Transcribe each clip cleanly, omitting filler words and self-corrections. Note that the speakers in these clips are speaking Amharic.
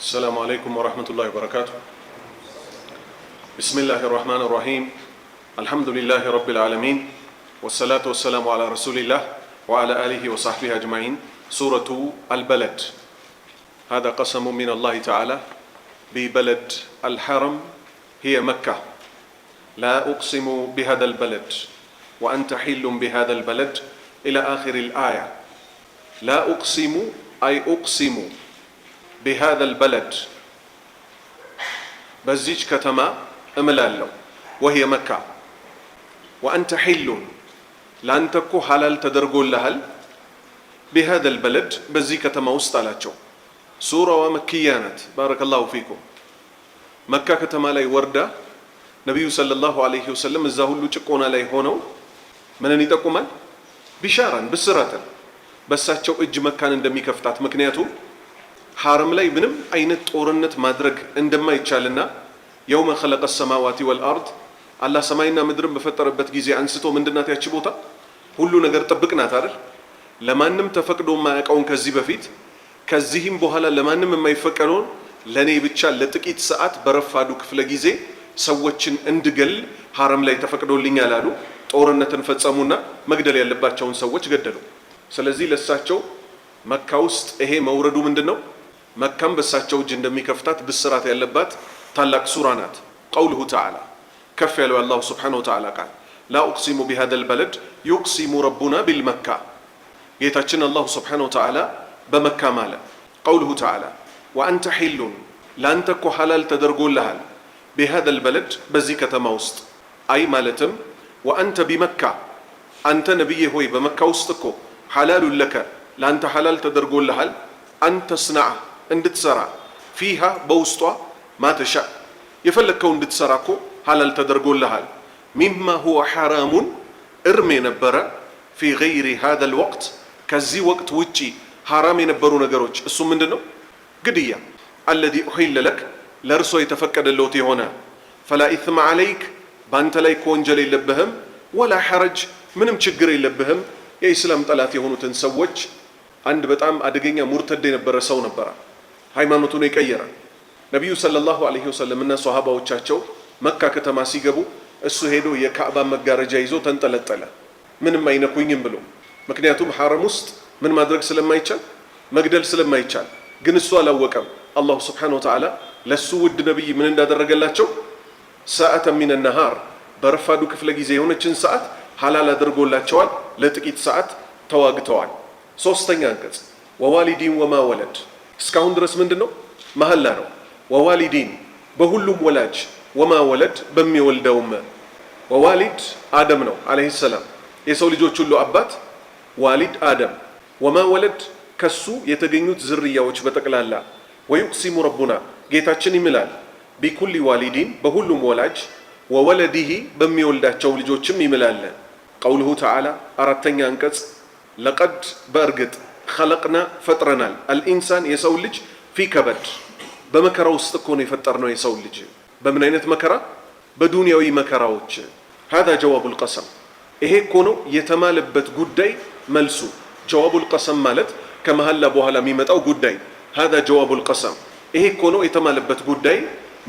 السلام عليكم ورحمة الله وبركاته. بسم الله الرحمن الرحيم. الحمد لله رب العالمين، والصلاة والسلام على رسول الله وعلى آله وصحبه أجمعين. سورة البلد، هذا قسم من الله تعالى ببلد الحرم هي مكة. لا أقسم بهذا البلد وأنت حل بهذا البلد إلى آخر الآية. لا أقسم أي أقسم بهذا البلد، بزيج كتما أملالو وهي مكة. وأنت حل لأن تكو حلال تدرقوا لهل بهذا البلد بزي كتما وستالاتشو. سورة ومكيانات بارك الله فيكم. مكة كتما لاي وردة نبي صلى الله عليه وسلم الزاهلو تشكونا لاي هونو منني تقومال بشارا بسراتا بساتشو اج مكان اندمي كفتات مكنياتو حرم لاي بنم አይነት ጦርነት ማድረግ እንደማይቻልና يوم خلق السماوات والارض الله ሰማይና ምድርን በፈጠረበት ጊዜ አንስቶ ምንድናት ያቺ ቦታ ሁሉ ነገር ጠብቅናት አይደል? ለማንም ተፈቅዶ ማያውቀውን ከዚህ በፊት ከዚህም በኋላ ለማንም የማይፈቀደውን ለኔ ብቻ ለጥቂት ሰዓት በረፋዱ ክፍለ ጊዜ ሰዎችን እንድገል حرم ላይ ተፈቅዶልኛል አሉ። ጦርነትን ፈጸሙና መግደል ያለባቸውን ሰዎች ገደሉ። ስለዚህ ለሳቸው መካ ውስጥ ይሄ መውረዱ ምንድነው? መካም በሳቸው እጅ እንደሚከፍታት ብስራት ያለባት ታላቅ ሱራ ናት። قوله تعالى كف ያለው አላህ Subhanahu Wa Ta'ala ቃል لا أقسم بهذا البلد يقسم ربنا بالمكة ጌታችን አላህ Subhanahu Wa Ta'ala በመካ ማለ። قوله تعالى وأنت حل ላንተ እኮ ሐላል ተደርጎልሃል بهذا البلد በዚህ ከተማ ውስጥ አይ ማለትም وأنت بمكة አንተ ነብዬ ሆይ በመካ ውስጥ እኮ حلال لك ላንተ ሐላል ተደርጎልሃል أن تصنع እንድትሰራ ፊሃ በውስጧ ማተሻ የፈለከው እንድትሰራ እኮ ሐላል ተደርጎልሃል። ሚማ ሁወ ሐራሙን እርም የነበረ ፊ ገይሪ هذا الوقت ከዚህ ወቅት ውጪ ሐራም የነበሩ ነገሮች እሱ ምንድነው? ግድያ الذي أحل لك ለርሶ የተፈቀደለት የሆነ فلا إثم عليك ባንተ ላይ ወንጀል የለብህም ولا حرج ምንም ችግር የለብህም። የኢስላም ጠላት የሆኑትን ሰዎች አንድ በጣም አደገኛ ሙርተድ የነበረ ሰው ነበር። ሃይማኖቱን የቀየረ ነብዩ ሰለላሁ ዐለይሂ ወሰለም እና ሷሃባዎቻቸው መካ ከተማ ሲገቡ እሱ ሄዶ የካዕባ መጋረጃ ይዞ ተንጠለጠለ፣ ምንም አይነኩኝም ብሎ። ምክንያቱም ሐረም ውስጥ ምን ማድረግ ስለማይቻል መግደል ስለማይቻል። ግን እሱ አላወቀም። አላህ Subhanahu Wa Ta'ala ለሱ ውድ ነብይ ምን እንዳደረገላቸው ሰዓተ ሚን النهار በረፋዱ ክፍለ ጊዜ የሆነችን ሰዓት ሐላል አድርጎላቸዋል። ለጥቂት ሰዓት ተዋግተዋል። ሶስተኛ አንቀጽ ወዋሊዲን ወማ ወለድ እስካሁን ድረስ ምንድነው? መሐላ ነው። ወዋሊዲን በሁሉም ወላጅ ወማ ወለድ በሚወልደውም። ወዋሊድ አደም ነው አለይሂ ሰላም የሰው ልጆች ሁሉ አባት ዋሊድ አደም። ወማ ወለድ ከሱ የተገኙት ዝርያዎች በጠቅላላ። ወይቅሲሙ ረቡና ጌታችን ይምላል ቢኩሊ ዋሊዲን በሁሉም ወላጅ ወወለዲሂ በሚወልዳቸው ልጆችም ይምላል። ቀውሉሁ ተዓላ አራተኛ አንቀጽ ለቀድ በእርግጥ ኸለቅና ፈጥረናል አልኢንሳን የሰው ልጅ ፊ ከበድ በመከራ ውስጥ እኮ ነው የፈጠርነው የሰው ልጅ። በምን አይነት መከራ? በዱንያዊ መከራዎች። هذا جواب القسم ይሄ እኮ ነው የተማለበት ጉዳይ መልሱ። جواب القسم ማለት ከመሐላ በኋላ የሚመጣው ጉዳይ هذا جواب القسم ይሄ እኮ ነው የተማለበት ጉዳይ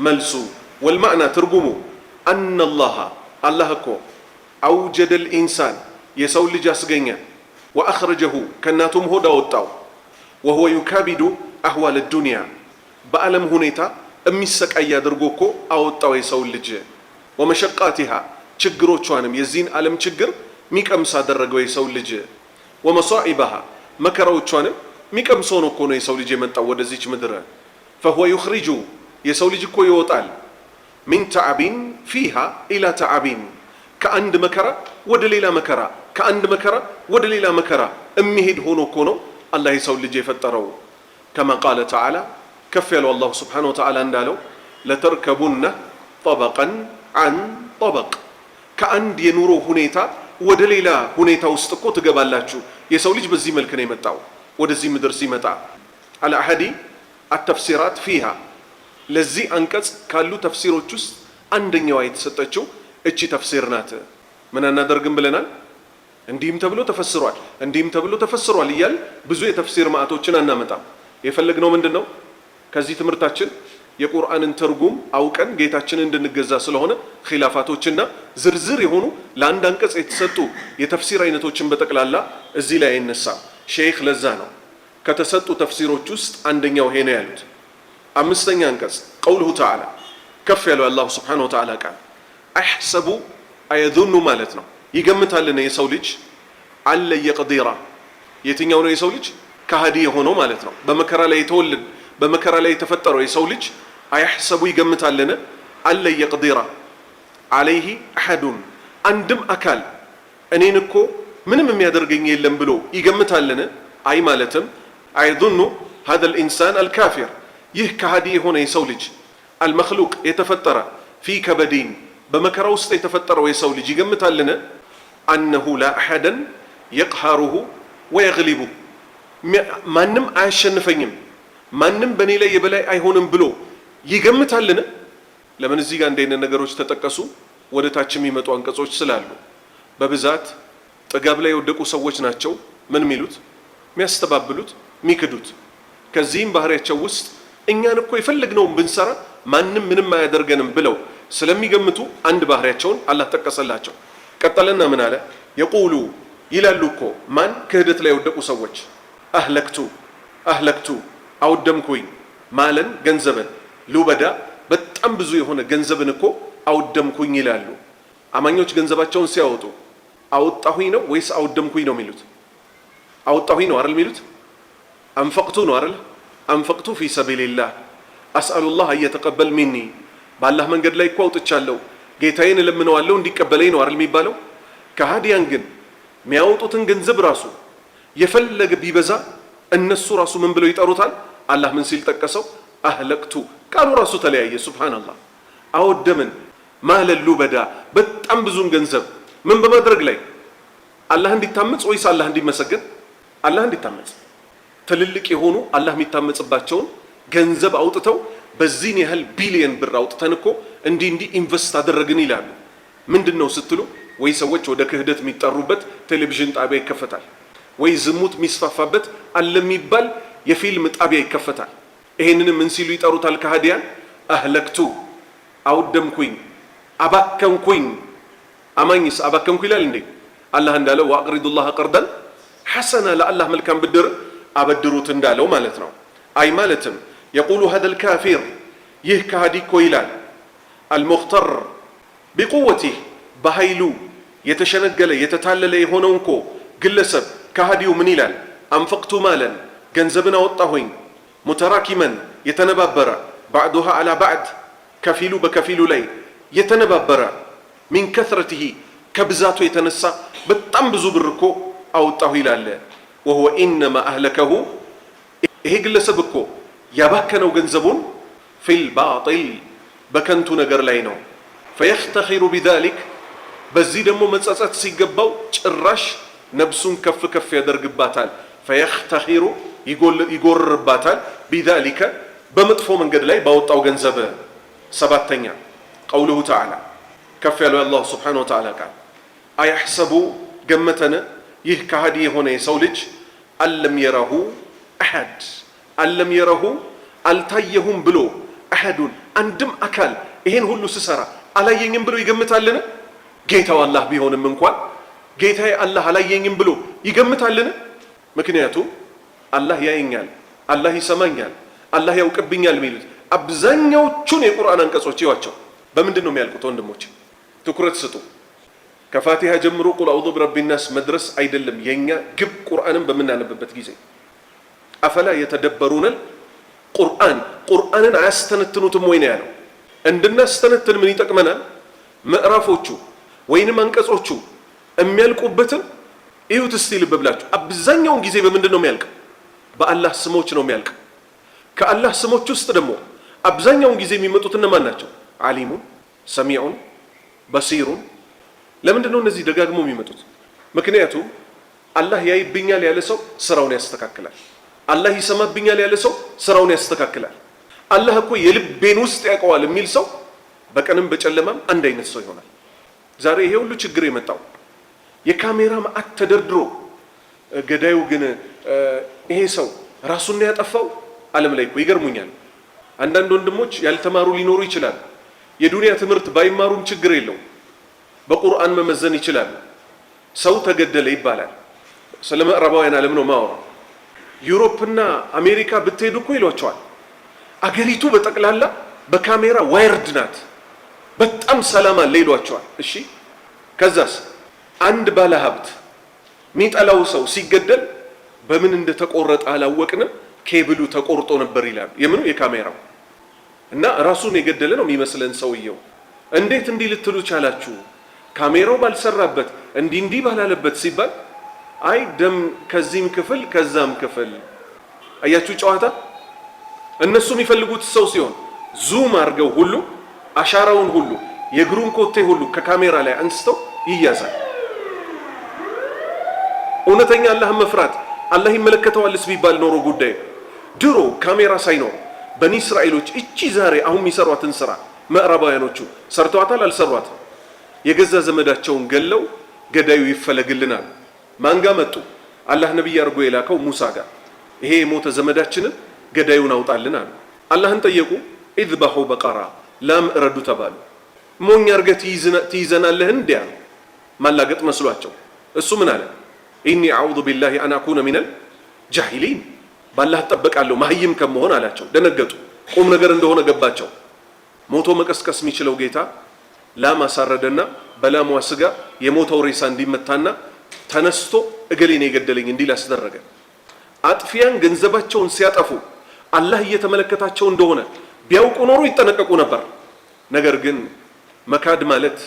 መልሱ። والمعنى ትርጉሙ أن الله አላህ እኮ أوجد الإنسان የሰው ልጅ አስገኘ وأخرجه كناتم هدى وطاو وهو يكابد أحوال الدنيا بألم هنيتا أمسك أي درجوكو أو طاو يسول لج ومشقاتها تشجروچوانم يزين ألم تشجر ميك أمسا درجو يسول لج ومصائبها مكروچوانم ميك أمسونو كونو يسول لج من طاو دزيچ مدره فهو يخرج يسول لج كو يوطال من تعبين فيها إلى تعبين كأند مكرة ودليل مكرة كأند مكرة ودليل مكرة أمهد هونو كونو الله يسول لجي فتروا كما قال تعالى كفل الله سبحانه وتعالى اندالو لتركبن طبقا عن طبق كأند ينورو هنيتا ودليل هنيتا وستقو تقبالاتشو يسول لج بزي ملك نيمتاو ودزي مدرسي متاع على أحد التفسيرات فيها لزي أنكس كالو تفسيرو تشوس عندن يوايت ستتشو اتشي تفسيرنات من النادرقن بلنا እንዲህም ተብሎ ተፈስሯል እንዲህም ተብሎ ተፈስሯል ይያል ብዙ የተፍሲር ማአቶችን አናመጣ። የፈለግነው ምንድነው? ከዚህ ትምህርታችን የቁርአንን ትርጉም አውቀን ጌታችንን እንድንገዛ ስለሆነ ኺላፋቶችና ዝርዝር የሆኑ ለአንድ አንቀጽ የተሰጡ የተፍሲር አይነቶችን በጠቅላላ እዚህ ላይ አይነሳም። ሼክ ለዛ ነው ከተሰጡ ተፍሲሮች ውስጥ አንደኛው ይሄ ነው ያሉት። አምስተኛ አንቀጽ ቀውሉሁ ተዓላ ከፍ ያለው አላሁ ስብሓነሁ ወተዓላ ቃል አሕሰቡ አየዙኑ ማለት ነው ይገምታልን የሰው ልጅ አለ የቅዲራ የትኛው ነው የሰው ልጅ ከሃዲ የሆነው ማለት ነው። በመከራ ላይ የተወለደ በመከራ ላይ የተፈጠረው የሰው ልጅ አያሕሰቡ ይገምታልን አለ የቅዲራ አለይህ አሐዱን አንድም አካል እኔን እኮ ምንም የሚያደርገኝ የለም ብሎ ይገምታልን? አይ ማለትም አይዙኑ هذا الإنسان الكافر ይህ ከሃዲ የሆነ የሰው ልጅ አልመክሉቅ የተፈጠረ ፊ ከበዲን በመከራ ውስጥ የተፈጠረው የሰው ልጅ ይገምታልን አነሁ ላ አሐደን የቅሃሩሁ ወየግሊቡሁ ማንም አያሸንፈኝም ማንም በእኔ ላይ የበላይ አይሆንም ብሎ ይገምታልን? ለምን እዚህ ጋር እንደነ ነገሮች ተጠቀሱ? ወደ ታች የሚመጡ አንቀጾች ስላሉ በብዛት ጥጋብ ላይ የወደቁ ሰዎች ናቸው ምን ሚሉት የሚያስተባብሉት ሚክዱት። ከዚህም ባህሪያቸው ውስጥ እኛን እኮ የፈለግነውን ብንሰራ ማንም ምንም አያደርገንም ብለው ስለሚገምቱ አንድ ባህሪያቸውን አላህ ጠቀሰላቸው። ቀጠለና ምን አለ? የቁሉ ይላሉ እኮ ማን ክህደት ላይ የወደቁ ሰዎች አህለክቱ አውደምኩኝ ማለን ገንዘብን ሉበዳ በጣም ብዙ የሆነ ገንዘብን እኮ አውደምኩኝ ይላሉ። አማኞች ገንዘባቸውን ሲያወጡ አወጣሁኝ ነው ወይስ አውደምኩኝ ነው የሚሉት? አወጣሁኝ ነው አይደል የሚሉት? አንፈቅቱ ነው አይደል? አንፈቅቱ ፊ ሰቢልላህ አስአሉላህ አየተቀበል ሚኒ በአላህ መንገድ ላይ እኮ አውጥቻለሁ ጌታዬን እለምነዋለሁ እንዲቀበለኝ ነው አይደል የሚባለው? ከሃዲያን ግን የሚያወጡትን ገንዘብ ራሱ የፈለገ ቢበዛ እነሱ ራሱ ምን ብለው ይጠሩታል? አላህ ምን ሲል ጠቀሰው? አህለክቱ ቃሉ ራሱ ተለያየ። ሱብሃንአላህ አወደምን ማለሉ በዳ በጣም ብዙን ገንዘብ ምን በማድረግ ላይ አላህ እንዲታመጽ ወይስ አላህ እንዲመሰገን? አላህ እንዲታመጽ ትልልቅ የሆኑ አላህ የሚታመጽባቸውን ገንዘብ አውጥተው በዚህን ያህል ቢሊየን ብር አውጥተን እኮ እንዲህ ኢንቨስት አደረግን ይላሉ። ምንድነው ስትሉ ወይ ሰዎች ወደ ክህደት የሚጠሩበት ቴሌቪዥን ጣቢያ ይከፈታል፣ ወይ ዝሙት የሚስፋፋበት አለ የሚባል የፊልም ጣቢያ ይከፈታል። ይሄንንም ምን ሲሉ ይጠሩታል ከሃዲያን? አህለክቱ አውደምኩኝ አባከንኩኝ። አማኝስ አባከንኩ ይላል እንዴ? አላህ እንዳለው ወአቅሪዱላህ ቀርደን ሐሰና ለአላህ መልካም ብድር አበድሩት እንዳለው ማለት ነው። አይ ማለትም የቁሉ هذا الكافر ይህ ከሃዲ እኮ ይላል አልሙኽተር ቢቁወቲህ በኃይሉ የተሸነገለ የተታለለ የሆነው እኮ ግለሰብ ከሃዲው ምን ይላል? አንፈቅቱ ማለን ገንዘብን አወጣሁኝ ሙተራኪመን የተነባበረ ባዕዱሃ አላ ባዕድ ከፊሉ በከፊሉ ላይ የተነባበረ ሚን ከስረቲሂ ከብዛቱ የተነሳ በጣም ብዙ ብር እኮ አወጣሁ ይላል። ወሁወ ኢነማ አህለከሁ ይሄ ግለሰብ እኮ ያባከነው ገንዘቡን ፊል ባጢል በከንቱ ነገር ላይ ነው። ፈየፍተኺሩ ቢዛሊክ በዚህ ደግሞ መጸጸት ሲገባው ጭራሽ ነብሱን ከፍ ከፍ ያደርግባታል። ፈየፍተኺሩ ይጎርርባታል ቢዛሊከ በመጥፎ መንገድ ላይ ባወጣው ገንዘብ። ሰባተኛ ቀውሉሁ ተዓላ ከፍ ያለው አላህ ሱብሓነሁ ወተዓላ ቃል አያሕሰቡ ገመተን ይህ ከሃዲ የሆነ የሰው ልጅ አለም የረሁ አሐድ አለም የረሁ አልታየሁም ብሎ አሐዱን አንድም አካል ይሄን ሁሉ ስሰራ አላየኝም ብሎ ይገምታልን? ጌታው አላህ ቢሆንም እንኳን ጌታዬ አላህ አላየኝም ብሎ ይገምታልን? ምክንያቱም አላህ ያየኛል፣ አላህ ይሰማኛል፣ አላህ ያውቅብኛል የሚሉት አብዛኛዎቹን የቁርአን አንቀጾች ይዋቸው በምንድን ነው የሚያልቁት? ወንድሞች ትኩረት ስጡ። ከፋቲሃ ጀምሮ ቁል አዑዙ ቢረቢ ናስ መድረስ አይደለም የኛ ግብ። ቁርአንን በምናነብበት ጊዜ አፈላ የተደበሩነል ቁርአንን አያስተነትኑትም ወይ ነው ያለው። እንድናስተነትን ምን ይጠቅመናል? ምዕራፎቹ ወይንም አንቀጾቹ የሚያልቁበትን እዩት እስቲ ልብ ብላችሁ። አብዛኛውን ጊዜ በምንድን ነው የሚያልቅ? በአላህ ስሞች ነው የሚያልቅ። ከአላህ ስሞች ውስጥ ደግሞ አብዛኛውን ጊዜ የሚመጡት እነማን ናቸው? ዓሊሙን፣ ሰሚዑን፣ በሲሩን። ለምንድን ነው እነዚህ ደጋግሞ የሚመጡት? ምክንያቱም አላህ ያይብኛል ያለ ሰው ስራውን ያስተካክላል። አላህ ይሰማብኛል ያለ ሰው ስራውን ያስተካክላል። አላህ እኮ የልቤን ውስጥ ያውቀዋል የሚል ሰው በቀንም በጨለማም አንድ አይነት ሰው ይሆናል። ዛሬ ይሄ ሁሉ ችግር የመጣው የካሜራ ማዕት ተደርድሮ ገዳዩ ግን ይሄ ሰው ራሱን ያጠፋው ዓለም ላይ እኮ ይገርሙኛል። አንዳንድ ወንድሞች ያልተማሩ ሊኖሩ ይችላል። የዱንያ ትምህርት ባይማሩም ችግር የለው፣ በቁርአን መመዘን ይችላል። ሰው ተገደለ ይባላል። ስለ ምዕራባውያን ዓለም ነው ማወራ። ዩሮፕና አሜሪካ ብትሄዱ እኮ ይሏቸዋል፣ አገሪቱ በጠቅላላ በካሜራ ዋይርድ ናት፣ በጣም ሰላም አለ ይሏቸዋል። እሺ ከዛስ አንድ ባለ ሀብት ሚጠላው ሰው ሲገደል በምን እንደተቆረጠ አላወቅንም፣ ኬብሉ ተቆርጦ ነበር ይላሉ። የምኑ የካሜራው እና ራሱን የገደለ ነው የሚመስለን ሰውየው። እንዴት እንዲህ ልትሉ ቻላችሁ? ካሜራው ባልሰራበት እንዲህ ባላለበት ሲባል አይ ደም ከዚህም ክፍል ከዛም ክፍል። አያችሁ ጨዋታ። እነሱ የሚፈልጉት ሰው ሲሆን ዙም አድርገው ሁሉ አሻራውን ሁሉ የእግሩን ኮቴ ሁሉ ከካሜራ ላይ አንስተው ይያዛል። እውነተኛ አላህን መፍራት አላህ ይመለከተዋልስ ቢባል ኖሮ ጉዳይ ድሮ ካሜራ ሳይኖር በኒ እስራኤሎች እቺ ዛሬ አሁን የሚሰሯትን ስራ ምዕራባውያኖቹ ሰርተዋታል አልሰሯትም? የገዛ ዘመዳቸውን ገለው ገዳዩ ይፈለግልናል። ማን ጋር መጡ? አላህ ነብይ አድርጎ የላከው ሙሳ ጋር። ይሄ የሞተ ዘመዳችንን ገዳዩን አውጣልን አሉ። አላህን ጠየቁ። ኢዝባሁ በቀራ ላም እረዱ ተባሉ። ሞኝ አርገህ ትይዘናለህ እንዲያ ነው ማላገጥ መስሏቸው። እሱ ምን አለ? ኢኒ አዑዙ ቢላሂ አን አኩነ ሚነል ጃሂሊን፣ ባላህ እጠበቃለሁ መሀይም ከመሆን አላቸው። ደነገጡ። ቁም ነገር እንደሆነ ገባቸው። ሞቶ መቀስቀስ የሚችለው ጌታ ላም አሳረደና በላሟ ስጋ የሞተው ሬሳ እንዲመታና ተነስቶ እገሌን የገደለኝ እንዲል አስደረገ። አጥፊያን ገንዘባቸውን ሲያጠፉ አላህ እየተመለከታቸው እንደሆነ ቢያውቁ ኖሮ ይጠነቀቁ ነበር። ነገር ግን መካድ ማለት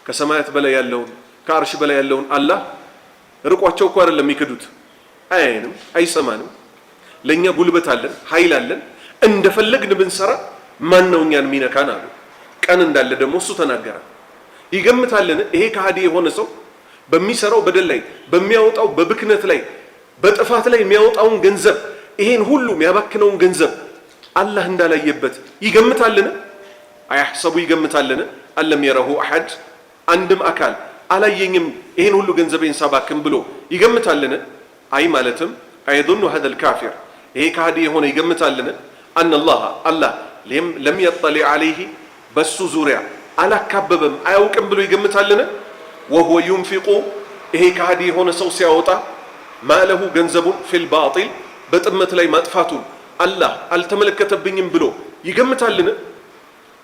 ከሰማያት በላይ ያለውን ከአርሽ በላይ ያለውን አላህ ርቋቸው እኮ አይደለም የሚክዱት። አያየንም፣ አይሰማንም። ለኛ ጉልበት አለን፣ ኃይል አለን። እንደፈለግን ብንሰራ ማን ነው እኛን የሚነካን አሉ። ቀን እንዳለ ደግሞ እሱ ተናገረ። ይገምታልን ይሄ ከሃዲ የሆነ ሰው በሚሰራው በደል ላይ በሚያወጣው በብክነት ላይ በጥፋት ላይ የሚያወጣውን ገንዘብ ይሄን ሁሉ የሚያባክነውን ገንዘብ አላህ እንዳላየበት ይገምታልን? አያሕሰቡ ይገምታልን? አለም የረሁ አሐድ አንድም አካል አላየኝም ይሄን ሁሉ ገንዘቤን ሳባክን ብሎ ይገምታልን? አይ ማለትም አይظن هذا الكافر ይሄ ከሃዲ የሆነ ይገምታልን? አን አላህ ለም يطلع عليه በሱ ዙሪያ አላካበበም አያውቅም ብሎ ይገምታልን? وهو ينفق ይሄ ከሃዲ የሆነ ሰው ሲያወጣ ማለሁ ገንዘቡን ፊል ባጢል በጥመት ላይ ማጥፋቱን አላህ አልተመለከተብኝም ብሎ ይገምታልን?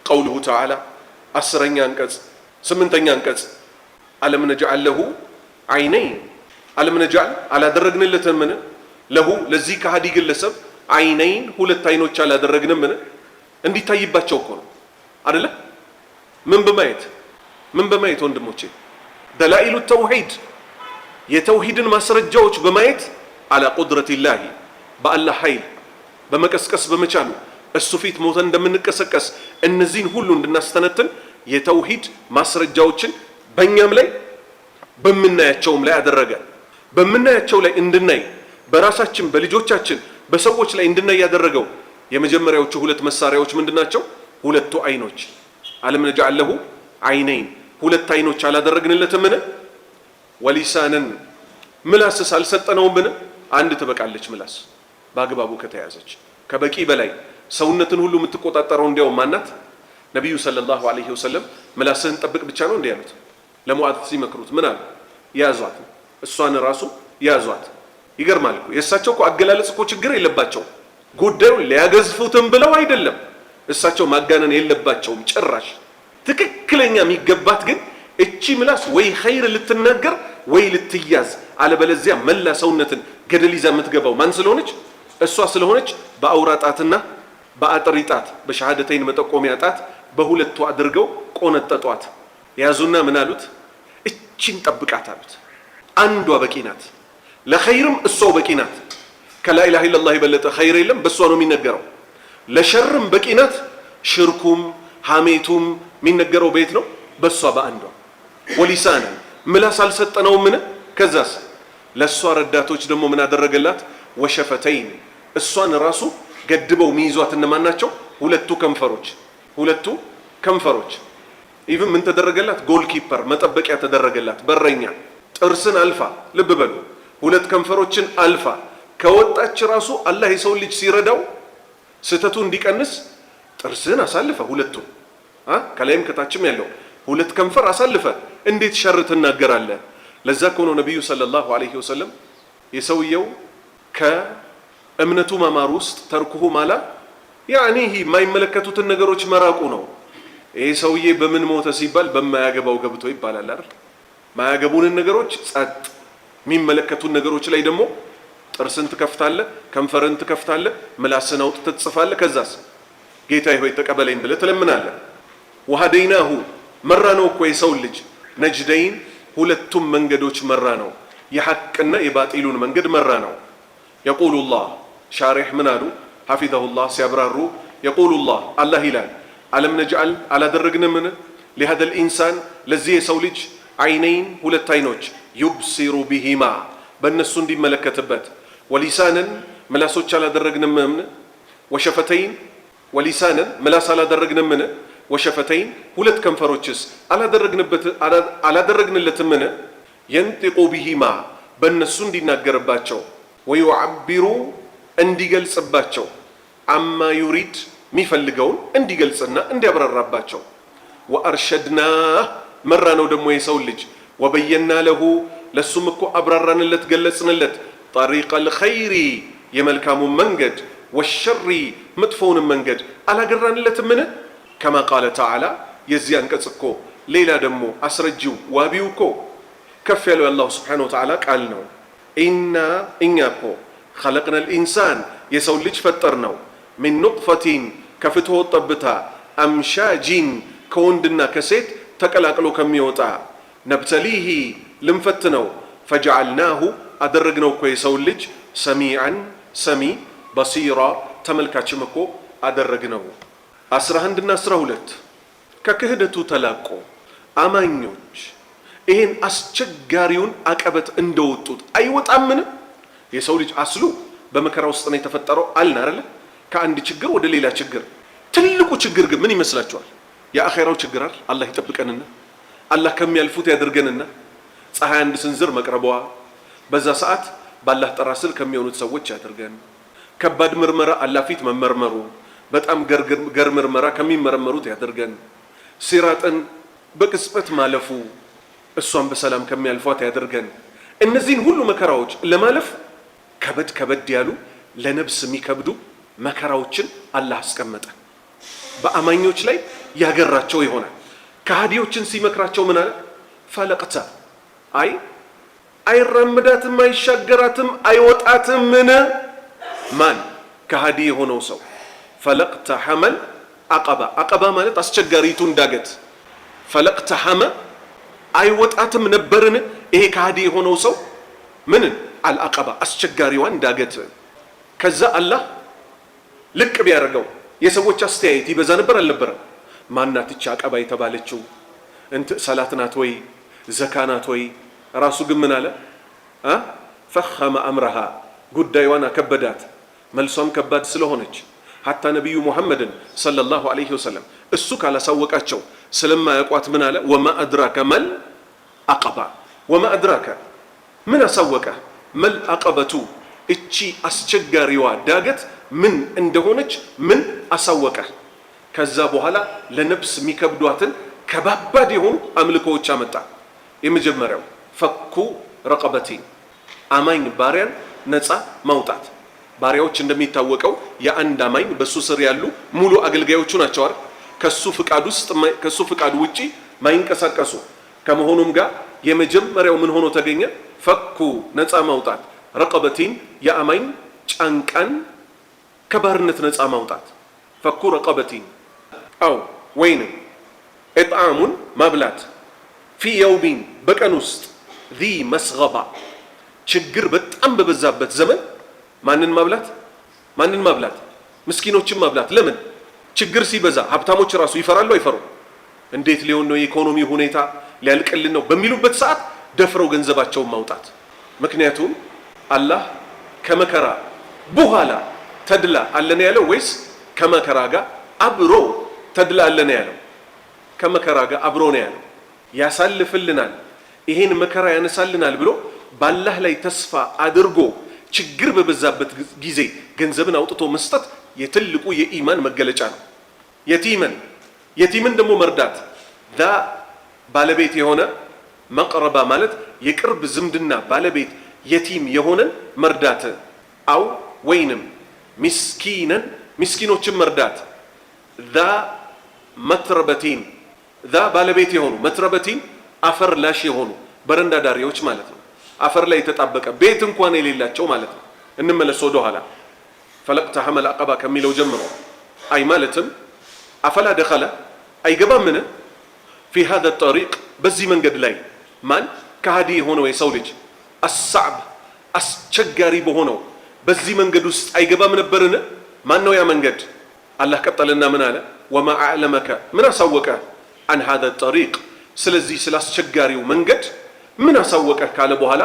ቀውሉሁ ተዓላ 10ኛ አንቀጽ 8ኛ አንቀጽ አለም ነጅዐል ለሁ ዐይነይን አለም ነጅዐል አላደረግንለትምን ለሁ ለዚህ ከሃዲ ግለሰብ ዐይነይን ሁለት አይኖች አላደረግንምን? እንዲታይባቸው እኮ ነው አይደለ? ምን በማየት ወንድሞቼ ደላኢሉ ተውሂድ የተውሂድን ማስረጃዎች በማየት አላ ቁድረቲላሂ በአላህ ኃይል በመቀስቀስ በመቻሉ እሱ ፊት ሞተን እንደምንቀሰቀስ እነዚህን ሁሉ እንድናስተነትን የተውሂድ ማስረጃዎችን በእኛም ላይ በምናያቸውም ላይ አደረገ። በምናያቸው ላይ እንድናይ በራሳችን በልጆቻችን በሰዎች ላይ እንድናይ ያደረገው የመጀመሪያዎቹ ሁለት መሳሪያዎች ምንድናቸው? ሁለቱ አይኖች። አለም ነጅዐል ለሁ ዐይነይን ሁለት አይኖች አላደረግንለትምን? ወሊሳንን ምላስስ አልሰጠነውምን? አንድ ትበቃለች ምላስ በአግባቡ ከተያዘች። ከበቂ በላይ ሰውነትን ሁሉ የምትቆጣጠረው እንዲያው ማናት? ነቢዩ ሰለላሁ ዐለይሂ ወሰለም ምላስህን ጠብቅ ብቻ ነው እንዲህ ያሉት። ለሙዓዝ ሲመክሩት ምን አሉ? ያዟት፣ እሷን ራሱ ያዟት። ይገርማል እኮ የእሳቸው እኮ አገላለጽ እኮ ችግር የለባቸው። ጉዳዩን ሊያገዝፉትም ብለው አይደለም። እሳቸው ማጋነን የለባቸውም ጭራሽ። ትክክለኛ የሚገባት ግን እቺ ምላስ ወይ ኸይር ልትናገር ወይ ልትያዝ፣ አለበለዚያ መላ ሰውነትን ገደል ይዛ የምትገባው ማን ስለሆነች? እሷ ስለሆነች በአውራ ጣትና በአጥሪ ጣት በሸሃደተይን መጠቆሚያ ጣት በሁለቱ አድርገው ቆነጠጧት። ያዙና ምን አሉት? እቺን ጠብቃት አሉት። አንዷ በቂ ናት፣ ለኸይርም እሷው በቂ ናት። ከላኢላሃ ኢለላህ የበለጠ ኸይር የለም፣ በእሷ ነው የሚነገረው። ለሸርም በቂ ናት። ሽርኩም ሐሜቱም የሚነገረው ቤት ነው በእሷ በአንዷ። ወሊሳንን ምላስ አልሰጠነውም ምን? ከዛስ ለእሷ ረዳቶች ደግሞ ምን አደረገላት? ወሸፈተይን እሷን ራሱ ገድበው ሚይዟት እነማን ናቸው? ሁለቱ ከንፈሮች። ኢቭን ምን ተደረገላት? ጎልኪፐር መጠበቂያ ተደረገላት፣ በረኛ። ጥርስን አልፋ ልብ በሉ፣ ሁለት ከንፈሮችን አልፋ ከወጣች ራሱ አላህ የሰው ልጅ ሲረዳው ስህተቱ እንዲቀንስ ጥርስህን አሳልፈ ሁለቱም ከላይም ከታችም ያለው ሁለት ከንፈር አሳልፈ እንዴት ሸር ትናገራለህ? ለዛ ከሆነ ነብዩ ሰለላሁ ዐለይሂ ወሰለም የሰውየው ከእምነቱ መማር ውስጥ ተርኩሁ ማላ ያኒ የማይመለከቱትን ነገሮች መራቁ ነው። ይሄ ሰውዬ በምን ሞተ ሲባል በማያገባው ገብቶ ይባላል አይደል? ማያገቡንን ነገሮች ጸጥ፣ የሚመለከቱን ነገሮች ላይ ደግሞ ጥርስን ትከፍታለህ፣ ከንፈርን ትከፍታለህ፣ ምላስን አውጥተህ ትጽፋለህ። ከዛስ ጌታዬ ሆይ ተቀበለኝ ብለህ ትለምናለህ። ወሀደይናሁ መራ ነው እኮ የሰው ልጅ ነጅደይን ሁለቱም መንገዶች መራ ነው። የሐቅና የባጢሉን መንገድ መራ ነው። የቁሉላህ ሻሪሕ ምን አሉ ሐፊዘሁላህ ሲያብራሩ የቁሉላህ አላህ ይላል አለም ነጅዐል አላደረግንምን ሊሀዘል ኢንሳን ለዚህ የሰው ልጅ አይነይን ሁለት አይኖች ዩብሲሩ ቢሂማ በእነሱ እንዲመለከትበት ወሊሳንን ምላሶች አላደረግንምን ወሸፈተይን ወሊሳንን ምላስ አላደረግንምን ወሸፈተይን ሁለት ከንፈሮችስ አላደረግንለትምን የንጢቁ ቢሂማ በእነሱ እንዲናገርባቸው ወዩዐቢሩ እንዲገልጽባቸው አማ ዩሪድ የሚፈልገውን እንዲገልጽና እንዲያብራራባቸው ወአርሸድናህ መራ ነው ደግሞ የሰው ልጅ ወበየና ለሁ ለሱም እኮ አብራራንለት ገለጽንለት ጠሪቀል ኸይሪ የመልካሙን መንገድ ወሸሪ መጥፎውን መንገድ አላገራንለትምን ከማ ቃለ ተዓላ የዚህ አንቀጽ እኮ ሌላ ደግሞ አስረጂው ዋቢው እኮ ከፍ ያለው የአላሁ ስብሓነሁ ወተዓላ ቃል ነው። እኛ እኮ ኸለቅነል ኢንሳን የሰው ልጅ ፈጠር ነው ሚን ኑጥፈቲን ከፍትወ ጠብታ አምሻጂን ከወንድና ከሴት ተቀላቅሎ ከሚወጣ ነብተሊሂ ልንፈትነው ፈጀዐልናሁ አደረግነው እኮ የሰው ልጅ ሰሚዐን ሰሚ በሲራ ተመልካችም እኮ አደረግነው። 11 እና 12 ከክህደቱ ተላቆ አማኞች ይህን አስቸጋሪውን አቀበት እንደወጡት አይወጣምን? የሰው ልጅ አስሉ በመከራ ውስጥ ነው የተፈጠረው አልን አይደል? ከአንድ ችግር ወደ ሌላ ችግር። ትልቁ ችግር ግን ምን ይመስላችኋል? የአኼራው ችግር አይደል? አላህ ይጠብቀንና አላህ ከሚያልፉት ያድርገንና ፀሐይ አንድ ስንዝር መቅረቧ በዛ ሰዓት ባላህ ጠራ ስል ከሚሆኑት ሰዎች ያድርገን። ከባድ ምርመራ አላህ ፊት መመርመሩ በጣም ገር ምርመራ ከሚመረመሩት ያድርገን። ሲራጥን በቅጽበት ማለፉ እሷን በሰላም ከሚያልፏት ያድርገን። እነዚህን ሁሉ መከራዎች ለማለፍ ከበድ ያሉ ለነብስ የሚከብዱ መከራዎችን አላህ አስቀመጠ። በአማኞች ላይ ያገራቸው ይሆናል። ከሃዲዎችን ሲመክራቸው ምን አለ? ፈለቅታ አይራምዳትም፣ አይሻገራትም፣ አይወጣትም። ምን ማን ከሃዲ የሆነው ሰው ፈለቅታ ሐመል አቀባ ማለት አስቸጋሪቱን ዳገት ፈለቅታ ሐመ አይወጣትም ነበርን? ይሄ ከሃዲ የሆነው ሰው ምን አልአቀባ አስቸጋሪዋን ዳገት። ከዛ አላህ ልቅ ቢያደርገው የሰዎች አስተያየት ይበዛ ነበር አልነበረም? ማናት እቺ አቀባ የተባለችው? ሰላት ናት ወይ ዘካ ናት ወይ? ራሱ ግን ምን አለ? ፈኸመ አምረሃ ጉዳዩዋን አከበዳት። መልሷም ከባድ ስለሆነች ሐታ ነቢዩ ሙሐመድን ሰለላሁ ዐለይሂ ወሰለም እሱ ካላሳወቃቸው ስለማያውቋት ምን አለ? ወማ አድራከ መል አቀባ። ወማ አድራከ ምን አሳወቀ? መል አቀበቱ እቺ አስቸጋሪዋ ዳገት ምን እንደሆነች ምን አሳወቀ? ከዛ በኋላ ለነብስ የሚከብዷትን ከባባድ የሆኑ አምልኮዎች አመጣ። የመጀመሪያው ፈኩ ረቀበቲን አማኝ ባሪያን ነፃ ማውጣት። ባሪያዎች እንደሚታወቀው የአንድ አማኝ በሱ ስር ያሉ ሙሉ አገልጋዮቹ ናቸው አይደል? ከሱ ፍቃድ ውጪ ማይንቀሳቀሱ ከመሆኑም ጋር የመጀመሪያው ምን ሆኖ ተገኘ? ፈኩ ነፃ ማውጣት፣ ረቀበቲን የአማኝ ጫንቃን ከባርነት ነፃ ማውጣት። ፈኩ ረቀበቲን አው ወይንም ኢጥዓሙን ማብላት ፊ የውሚን በቀን ውስጥ ዚ መስገባ ችግር በጣም በበዛበት ዘመን ማንን ማብላት? ምስኪኖችን ማብላት። ለምን? ችግር ሲበዛ ሀብታሞች ራሱ ይፈራሉ አይፈሩ? እንዴት ሊሆን ነው የኢኮኖሚ ሁኔታ ሊያልቅልን ነው በሚሉበት ሰዓት ደፍረው ገንዘባቸውን ማውጣት። ምክንያቱም አላህ ከመከራ በኋላ ተድላ አለን ያለው ወይስ ከመከራ ጋር አብሮ ተድላ አለን ያለው? ከመከራ ጋር አብሮ ነው ያለው። ያሳልፍልናል፣ ይሄን መከራ ያነሳልናል ብሎ ባላህ ላይ ተስፋ አድርጎ ችግር በበዛበት ጊዜ ገንዘብን አውጥቶ መስጠት የትልቁ የኢማን መገለጫ ነው። የቲምን ደግሞ መርዳት ዛ ባለቤት የሆነ መቅረባ ማለት የቅርብ ዝምድና ባለቤት የቲም የሆነን መርዳት አው ወይንም ምስኪነን ምስኪኖችን መርዳት ዛ መትረበቲን ዛ ባለቤት የሆኑ መትረበቲን አፈር ላሽ የሆኑ በረንዳ ዳሪዎች ማለት ነው። አፈር ላይ የተጣበቀ ቤት እንኳን የሌላቸው ማለት ነው። እንመለስ ወደ ኋላ ፈለቅተሐመል አቀባ ከሚለው ጀምሮ አይ ማለትም አፈላ ደኸለ አይገባምን ፊ ሃዛ ጠሪቅ በዚህ መንገድ ላይ ማን ከሃዲ የሆነው የሰው ልጅ አሳዕብ አስቸጋሪ በሆነው በዚህ መንገድ ውስጥ አይገባም ነበርን? ማን ነው ያ መንገድ? አላህ ቀጠልና ምን አለ? ወማ አዕለመከ ምን አሳወቀ አን ሃዛ ጠሪቅ ስለዚህ ስለ አስቸጋሪው መንገድ ምን አሳወቀ ካለ በኋላ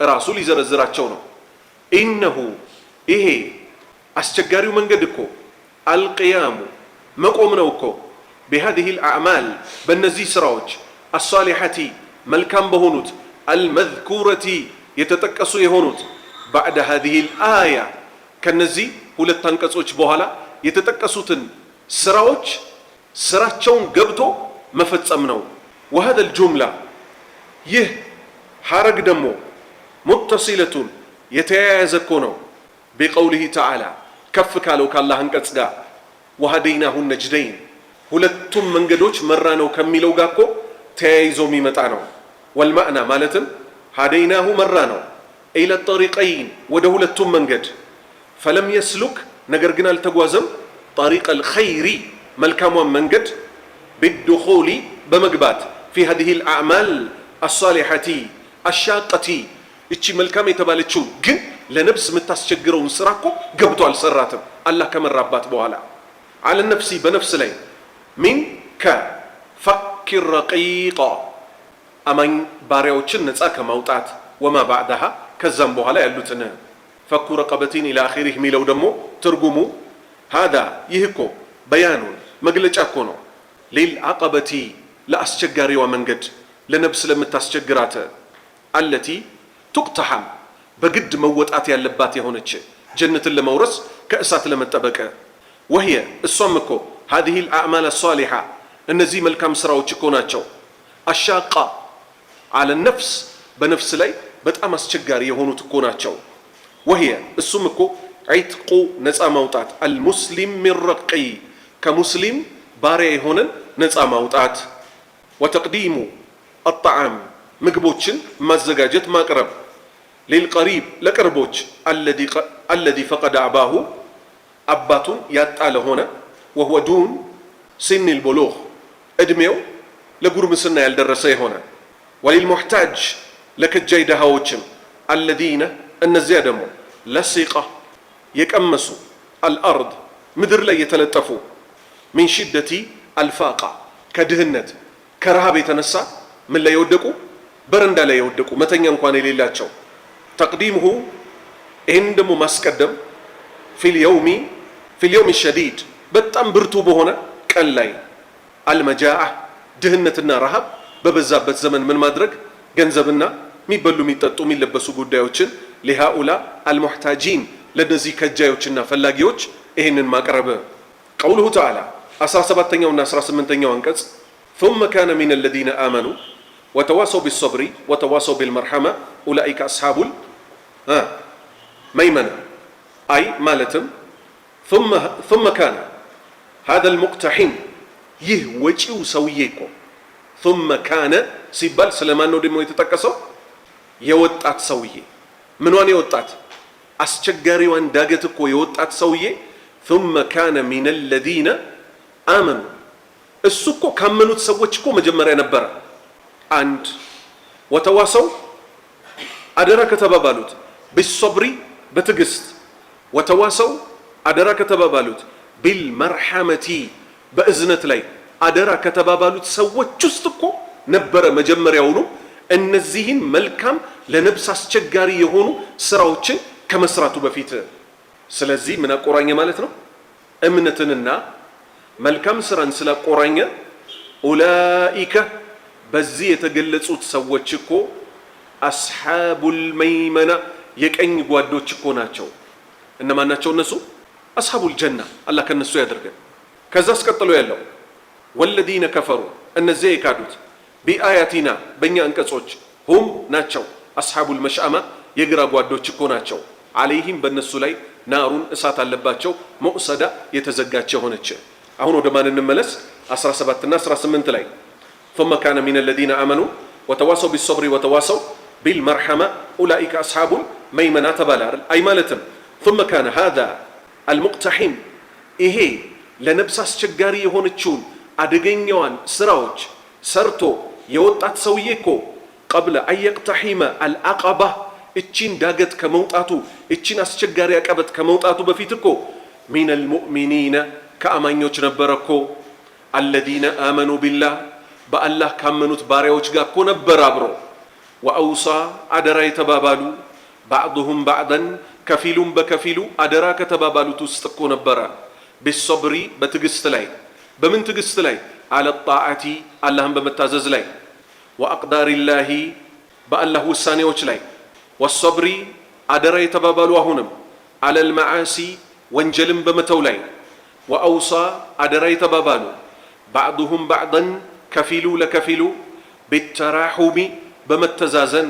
ራሱ ሊዘረዝራቸው ነው። ኢነሁ ይሄ አስቸጋሪው መንገድ እኮ አልቅያሙ መቆም ነው እኮ ቢሃዚህ አልአዕማል በእነዚህ ስራዎች አሳሊሐቲ መልካም በሆኑት አልመዝኩረቲ የተጠቀሱ የሆኑት ባዕደ ሃዚህ አልአያ ከነዚህ ሁለት አንቀጾች በኋላ የተጠቀሱትን ስራዎች ስራቸውን ገብቶ መፈጸም ነው። ወሃذا الجملة ይህ ሐረግ ደግሞ ሙተሲለቱን የተያያዘ እኮ ነው ቢቀውሊሂ ተዓላ ከፍ ካለው ካላህ አንቀጽ ጋር ወሀደይናሁ ነጅደይን ሁለቱም መንገዶች መራ ነው ከሚለው ጋር እኮ ተያይዞ የሚመጣ ነው። ወልማዕና ማለትም ሀደይናሁ መራ ነው ኢለ ጠሪቀይን ወደ ሁለቱም መንገድ ፈለም የስሉክ ነገር ግን አልተጓዘም ጠሪቀል ኸይሪ መልካሟን መንገድ ቢዱኹሊ በመግባት ፊ ሃዚህ አልአዕማል አሳሊሐቲ አሻቀቲ እቺ መልካም የተባለችው ግን ለነፍስ የምታስቸግረውን ስራ እኮ ገብቶ አልሰራትም አላህ ከመራባት በኋላ አለ ነፍሲ በነፍስ ላይ ሚን ከፈክ ረቂቃ አማኝ ባሪያዎችን ነፃ ከማውጣት ወማ ባዕደሃ ከዛም በኋላ ያሉትን ፈኩ ረቀበቲን ኢላ አኺሪህ የሚለው ደግሞ ትርጉሙ ሃዳ ይህ እኮ በያኑን መግለጫ እኮ ነው ሊልዓቀበቲ ለአስቸጋሪዋ መንገድ ለነፍስ ለምታስቸግራት አለቲ ቱቅተሐም በግድ መወጣት ያለባት የሆነች ጀነትን ለመውረስ ከእሳት ለመጠበቅ ወህየ እሷም እኮ ሃዚህ አልአዕማል አሳሊሐ እነዚህ መልካም ስራዎች እኮ ናቸው አሻቃ አለ ነፍስ በነፍስ ላይ በጣም አስቸጋሪ የሆኑት እኮ ናቸው። ወህየ እሱም እኮ ዒትቁ ነፃ ማውጣት አልሙስሊም ሚን ረቂ ከሙስሊም ባሪያ የሆነን ነፃ ማውጣት ወተቅዲሙ አጣዓም ምግቦችን ማዘጋጀት ማቅረብ ሊልቀሪብ ለቅርቦች አለዚ ፈቀደ አባሁ አባቱን ያጣ ለሆነ ወህወ ዱን ሲኒል ቡሉግ እድሜው ለጉርምስና ያልደረሰ የሆነ ወሊልሙሕታጅ ለከጃይ ደሃዎችም አለዚነ እነዚያ ደግሞ ለሲቃ የቀመሱ አልአርድ ምድር ላይ የተለጠፉ ሚን ሽደቲ አልፋቃ ከድህነት ከረሃብ የተነሳ ምን ላይ የወደቁ በረንዳ ላይ የወደቁ መተኛ እንኳን የሌላቸው ተቅዲሙሁ ይህን ደግሞ ማስቀደም ፊልየውሚ ሸዲድ በጣም ብርቱ በሆነ ቀን ላይ አልመጃአ ድህነትና ረሃብ በበዛበት ዘመን ምን ማድረግ ገንዘብና የሚበሉ የሚጠጡ የሚለበሱ ጉዳዮችን ሊሃኡላ አልሙሕታጂን ለነዚህ ከጃዮችና ፈላጊዎች ይህንን ማቅረብ ቀውሉሁ ተዓላ 17ኛውና 18ኛው አንቀጽ ثم كان من الذين آمنوا وتواصوا بالصبر وتواصوا بالمرحمة أولئك أصحاب الميمنة أي مالتم ثم كان هذا المقتحم يهوجو سويكو ثم كان ሲባል ስለማን ነው ደግሞ የተጠቀሰው? የወጣት ሰውዬ ምንዋን የወጣት አስቸጋሪዋን ዳገት እኮ የወጣት ሰውዬ ثم كان من الذين آمنوا እሱ እኮ ካመኑት ሰዎች እኮ መጀመሪያ ነበረ። አንድ ወተዋሰው አደራ ከተባባሉት ቢሶብሪ በትዕግስት ወተዋሰው አደራ ከተባባሉት ቢልመርሐመቲ በእዝነት ላይ አደራ ከተባባሉት ሰዎች ውስጥ እኮ ነበረ መጀመሪያውኑ እነዚህን መልካም ለነፍስ አስቸጋሪ የሆኑ ስራዎችን ከመስራቱ በፊት። ስለዚህ ምን አቆራኘ ማለት ነው? እምነትንና መልካም ስራን ስላቆራኘ ኡላኢከ በዚህ የተገለጹት ሰዎች እኮ አስሓቡል መይመና የቀኝ ጓዶች እኮ ናቸው። እነማን ናቸው እነሱ? አስሓቡል ጀና አላህ ከነሱ ያደርገን። ከዛስ ቀጥሎ ያለው ወለዚነ ከፈሩ እነዚያ የካዱት ቢአያቲና በእኛ አንቀጾች ሁም ናቸው አስሓቡል መሽአማ የግራ ጓዶች እኮ ናቸው አለይሂም በእነሱ ላይ ናሩን እሳት አለባቸው ሙእሰዳ የተዘጋች ሆነች። አሁን ወደ ማን እንመለስ? 17 እና 18 ላይ ثم كان من الذين آمنوا وتواصوا بالصبر وتواصوا بالمرحمة أولئك أصحاب الميمنة تبالار أي مالتم ثم كان هذا المقتحم إيه لنفس አስቸጋሪ የሆነችውን አደገኛዋን ስራዎች ሰርቶ የወጣት ሰውዬ እኮ قبل أن يقتحم العقبة እቺን ዳገት ከመውጣቱ እቺን አስቸጋሪ አቀበት ከመውጣቱ በፊት እኮ من المؤمنين ከአማኞች ነበር እኮ الذين آمنوا بالله በአላህ ካመኑት ባሪያዎች ጋር እኮ ነበር አብሮ ወአውሳ አደራ የተባባሉ بعضهم بعضا ከፊሉም በከፊሉ አደራ ከተባባሉት ውስጥ እኮ ነበረ بالصبر በትግስት ላይ በምን ትግስት ላይ على الطاعة አላህን በመታዘዝ ላይ وأقدار الله በአላህ ውሳኔዎች ላይ والصبر አደራ የተባባሉ አሁንም على المعاصي ወንጀልን በመተው ላይ وأوصى አደራ የተባባሉ بعضهم بعضا ከፊሉ ለከፊሉ بالتراحم በመተዛዘን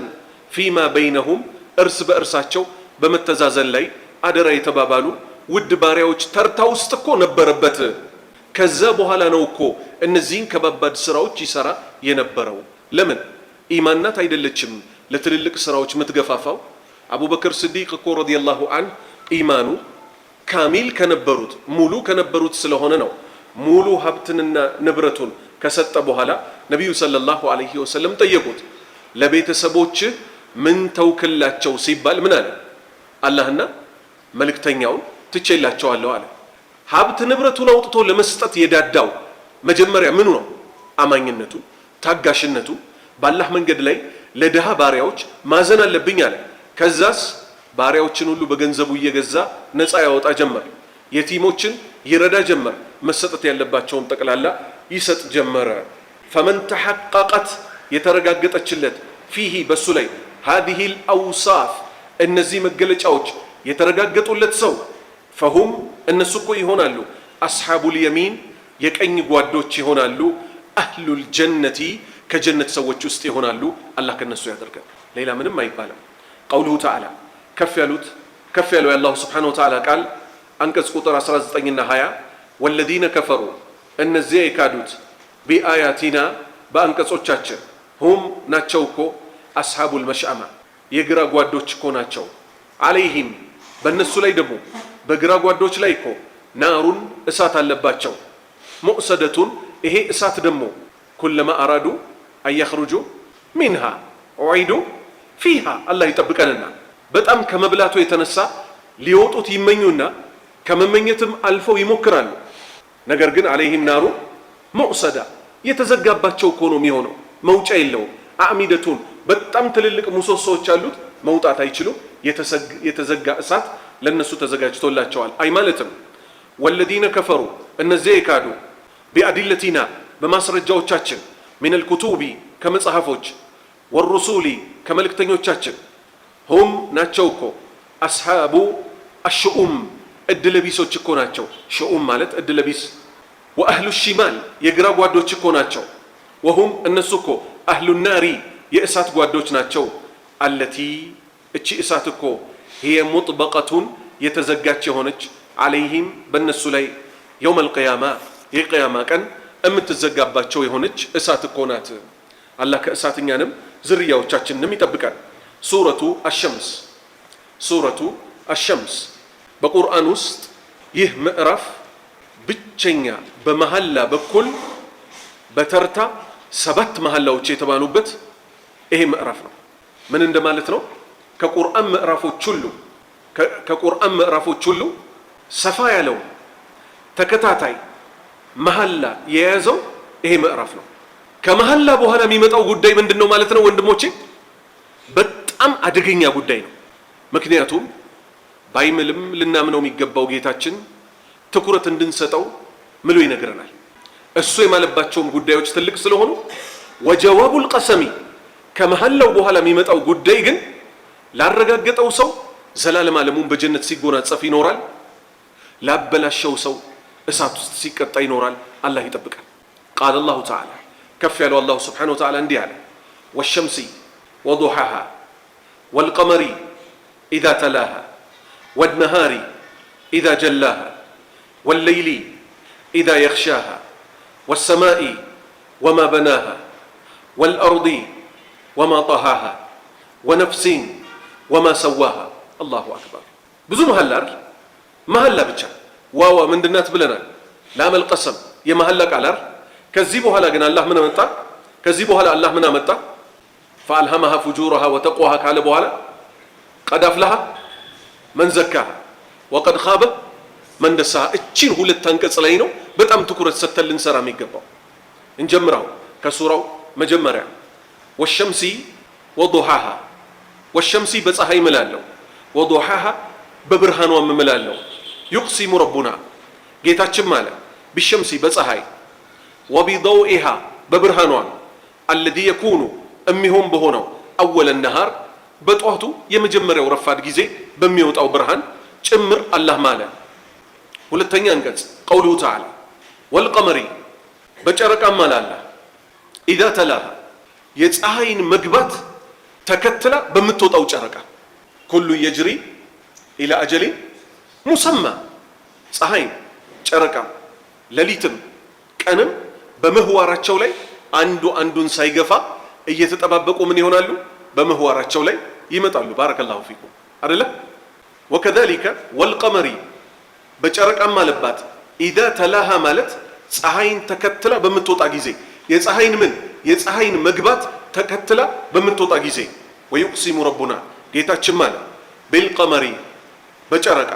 فيما بينهم እርስ በእርሳቸው በመተዛዘን ላይ አደራ የተባባሉ ውድ ባሪያዎች ተርታ ውስጥ እኮ ነበረበት። ከዛ በኋላ ነው እኮ እነዚህን ከባባድ ስራዎች ይሰራ የነበረው። ለምን ኢማናት አይደለችም ለትልልቅ ስራዎች ምትገፋፋው? አቡበክር ስዲቅ እኮ ረዲየላሁ ዐንሁ ኢማኑ ካሚል ከነበሩት ሙሉ ከነበሩት ስለሆነ ነው ሙሉ ሀብትንና ንብረቱን ከሰጠ በኋላ ነቢዩ ሰለላሁ ዐለይሂ ወሰለም ጠየቁት ለቤተሰቦች ምን ተውክላቸው ሲባል ምን አለ? አላህና መልእክተኛውን ትቼላቸዋለሁ አለ። ሀብት ንብረቱን አውጥቶ ለመስጠት የዳዳው መጀመሪያ ምኑ ነው? አማኝነቱ፣ ታጋሽነቱ፣ በአላህ መንገድ ላይ ለድሃ ባሪያዎች ማዘን አለብኝ አለ። ከዛስ ባሪያዎችን ሁሉ በገንዘቡ እየገዛ ነፃ ያወጣ ጀመር። የቲሞችን ይረዳ ጀመር። መሰጠት ያለባቸውን ጠቅላላ ይሰጥ ጀመረ። ፈመን ተሐቀቀት የተረጋገጠችለት ፊሂ በሱ ላይ هذه الأوصاف እነዚህ መገለጫዎች የተረጋገጡለት ሰው ፈሁም እነሱ እኮ ይሆናሉ አስሓቡል የሚን የቀኝ ጓዶች ይሆናሉ አህሉል ጀነቲ ከጀነት ሰዎች ውስጥ ይሆናሉ። አላህ ከነሱ ያደርጋል። ሌላ ምንም አይባልም። ቀውሉሁ ተዓላ ከፍ ያለው የአላሁ ስብሓነሁ ወተዓላ ቃል አንቀጽ ቁጥር 19 እና 20 ወለዚነ ከፈሩ እነዚያ የካዱት ቢአያቲና በአንቀጾቻችን ሁም ናቸው እኮ አስሓቡል መሽአማ የግራ ጓዶች እኮ ናቸው። አለይሂም በእነሱ ላይ ደግሞ በግራ ጓዶች ላይ እኮ ናሩን እሳት አለባቸው። ሙእሰደቱን ይሄ እሳት ደግሞ ኩለማ አራዱ አያኽሩጁ ሚንሃ ኡዒዱ ፊሃ አላህ ይጠብቀንና በጣም ከመብላቱ የተነሳ ሊወጡት ይመኙና ከመመኘትም አልፈው ይሞክራሉ። ነገር ግን አለይሂም ናሩ ሙእሰዳ የተዘጋባቸው እኮ ነው የሚሆነው። መውጫ የለውም። አዕሚደቱን በጣም ትልልቅ ምሰሶዎች አሉት፣ መውጣት አይችሉም። የተዘጋ እሳት ለነሱ ተዘጋጅቶላቸዋል። አይ ማለትም ወለዚነ ከፈሩ እነዚያ የካዱ ቢአዲለቲና በማስረጃዎቻችን ሚነል ኩቱቢ ከመጽሐፎች ወሩሱሊ ከመልእክተኞቻችን ሁም ናቸው እኮ አስሓቡ አሽኡም እድለቢሶች እኮ ናቸው። ሽኡም ማለት እድለቢስ። ወአህሉ ሽማል የግራ ጓዶች እኮ ናቸው። ወሁም እነሱ እኮ አህሉ ናሪ የእሳት ጓዶች ናቸው። አለቲ እቺ እሳት እኮ ሂየ ሙጥበቀቱን የተዘጋች የሆነች አለይሂም በእነሱ ላይ የውመል ቂያማ የቂያማ ቀን የምትዘጋባቸው የሆነች እሳት እኮ ናት። አላህ ከእሳትኛንም ዝርያዎቻችንንም ይጠብቃል። ሱረቱ አሸምስ በቁርአን ውስጥ ይህ ምዕራፍ ብቸኛ በመሐላ በኩል በተርታ 7 መሐላዎች የተባሉበት ይሄ ምዕራፍ ነው። ምን እንደማለት ነው? ከቁርአን ምዕራፎች ሁሉ ሰፋ ያለው ተከታታይ መሐላ የያዘው ይሄ ምዕራፍ ነው። ከመሐላ በኋላ የሚመጣው ጉዳይ ምንድነው ማለት ነው ወንድሞቼ? በጣም አደገኛ ጉዳይ ነው። ምክንያቱም ባይምልም ልናምነው የሚገባው ጌታችን ትኩረት እንድንሰጠው ምሎ ይነግረናል። እሱ የማለባቸውም ጉዳዮች ትልቅ ስለሆኑ ወጀዋቡል ቀሰሚ ከመሐላው በኋላ የሚመጣው ጉዳይ ግን ላረጋገጠው ሰው ዘላለም ዓለሙን በጀነት ሲጎናጸፍ ይኖራል። ላበላሸው ሰው እሳት ውስጥ ሲቀጣ ይኖራል። አላህ ይጠብቃል። ቃለ አላሁ ተዓላ ከፍ ያለው አላሁ ስብሓነሁ ወተዓላ እንዲህ አለ፣ ወሸምሲ ወዱሓሃ ወልቀመሪ ኢዛ ተላሃ ወነሃሪ ኢዛ ጀላሃ ወለይሊ ኢዛ የኽሻሃ ወሰማኢ ወማ በናሃ ወልአርዲ ወማ ጠሃሃ ወነፍሲን ወማ ሰዋሃ። አላሁ አክበር። ብዙ መሐላ አይደል? መሐላ ብቻ ዋዋ ምንድናት ብለናል? ላመል ቀሰም የመሐላ ቃል አይደል? ከዚህ በኋላ ግን አላህ ምን አመጣ? ከዚህ በኋላ አላህ ምን አመጣ? ፈአልሃመሃ ፉጁረሃ ወተቅዋሃ ካለ በኋላ ቀድ አፍለሃ መን ዘካሃ ወቀድ ኻበ መን ደሳሃ። እቺን ሁለት አንቀጽ ላይ ነው በጣም ትኩረት ሰጥተን ልንሰራ የሚገባው። እንጀምራው ከሱራው መጀመሪያ ወሸምሲ ወዱሃሃ። ወሸምሲ በፀሐይ እምላለሁ፣ ወዱሃሃ በብርሃኗ እምላለሁ። ዩቅሲሙ ረቡና ጌታችን ማለ ቢሸምሲ በፀሐይ ወቢደውኢሃ በብርሃኗ አለዚ የኩኑ እሚሆን በሆነው አወለ ነሃር በጧቱ የመጀመሪያው ረፋድ ጊዜ በሚወጣው ብርሃን ጭምር አላህ ማለ። ሁለተኛ አንቀጽ ቀውሉሁ ተዓላ ወልቀመሪ በጨረቃም ማለ አላህ ኢዛ ተላሃ የፀሐይን መግባት ተከትላ በምትወጣው ጨረቃ ኩሉ የጅሪ ኢላ አጀሊን ሙሰማ። ፀሐይም ጨረቃም ሌሊትም ቀንም በምህዋራቸው ላይ አንዱ አንዱን ሳይገፋ እየተጠባበቁ ምን ይሆናሉ? በምህዋራቸው ላይ ይመጣሉ። ባረከላሁ ፊኩም አይደለ? ወከዛሊከ ወልቀመሪ በጨረቃም ማለባት ኢዛ ተላሃ ማለት ፀሐይን ተከትላ በምትወጣ ጊዜ የፀሐይን ምን የፀሐይን መግባት ተከትላ በምትወጣ ጊዜ ወዩቅሲሙ ረቡና ጌታችን ማለ ቢልቀመሪ በጨረቃ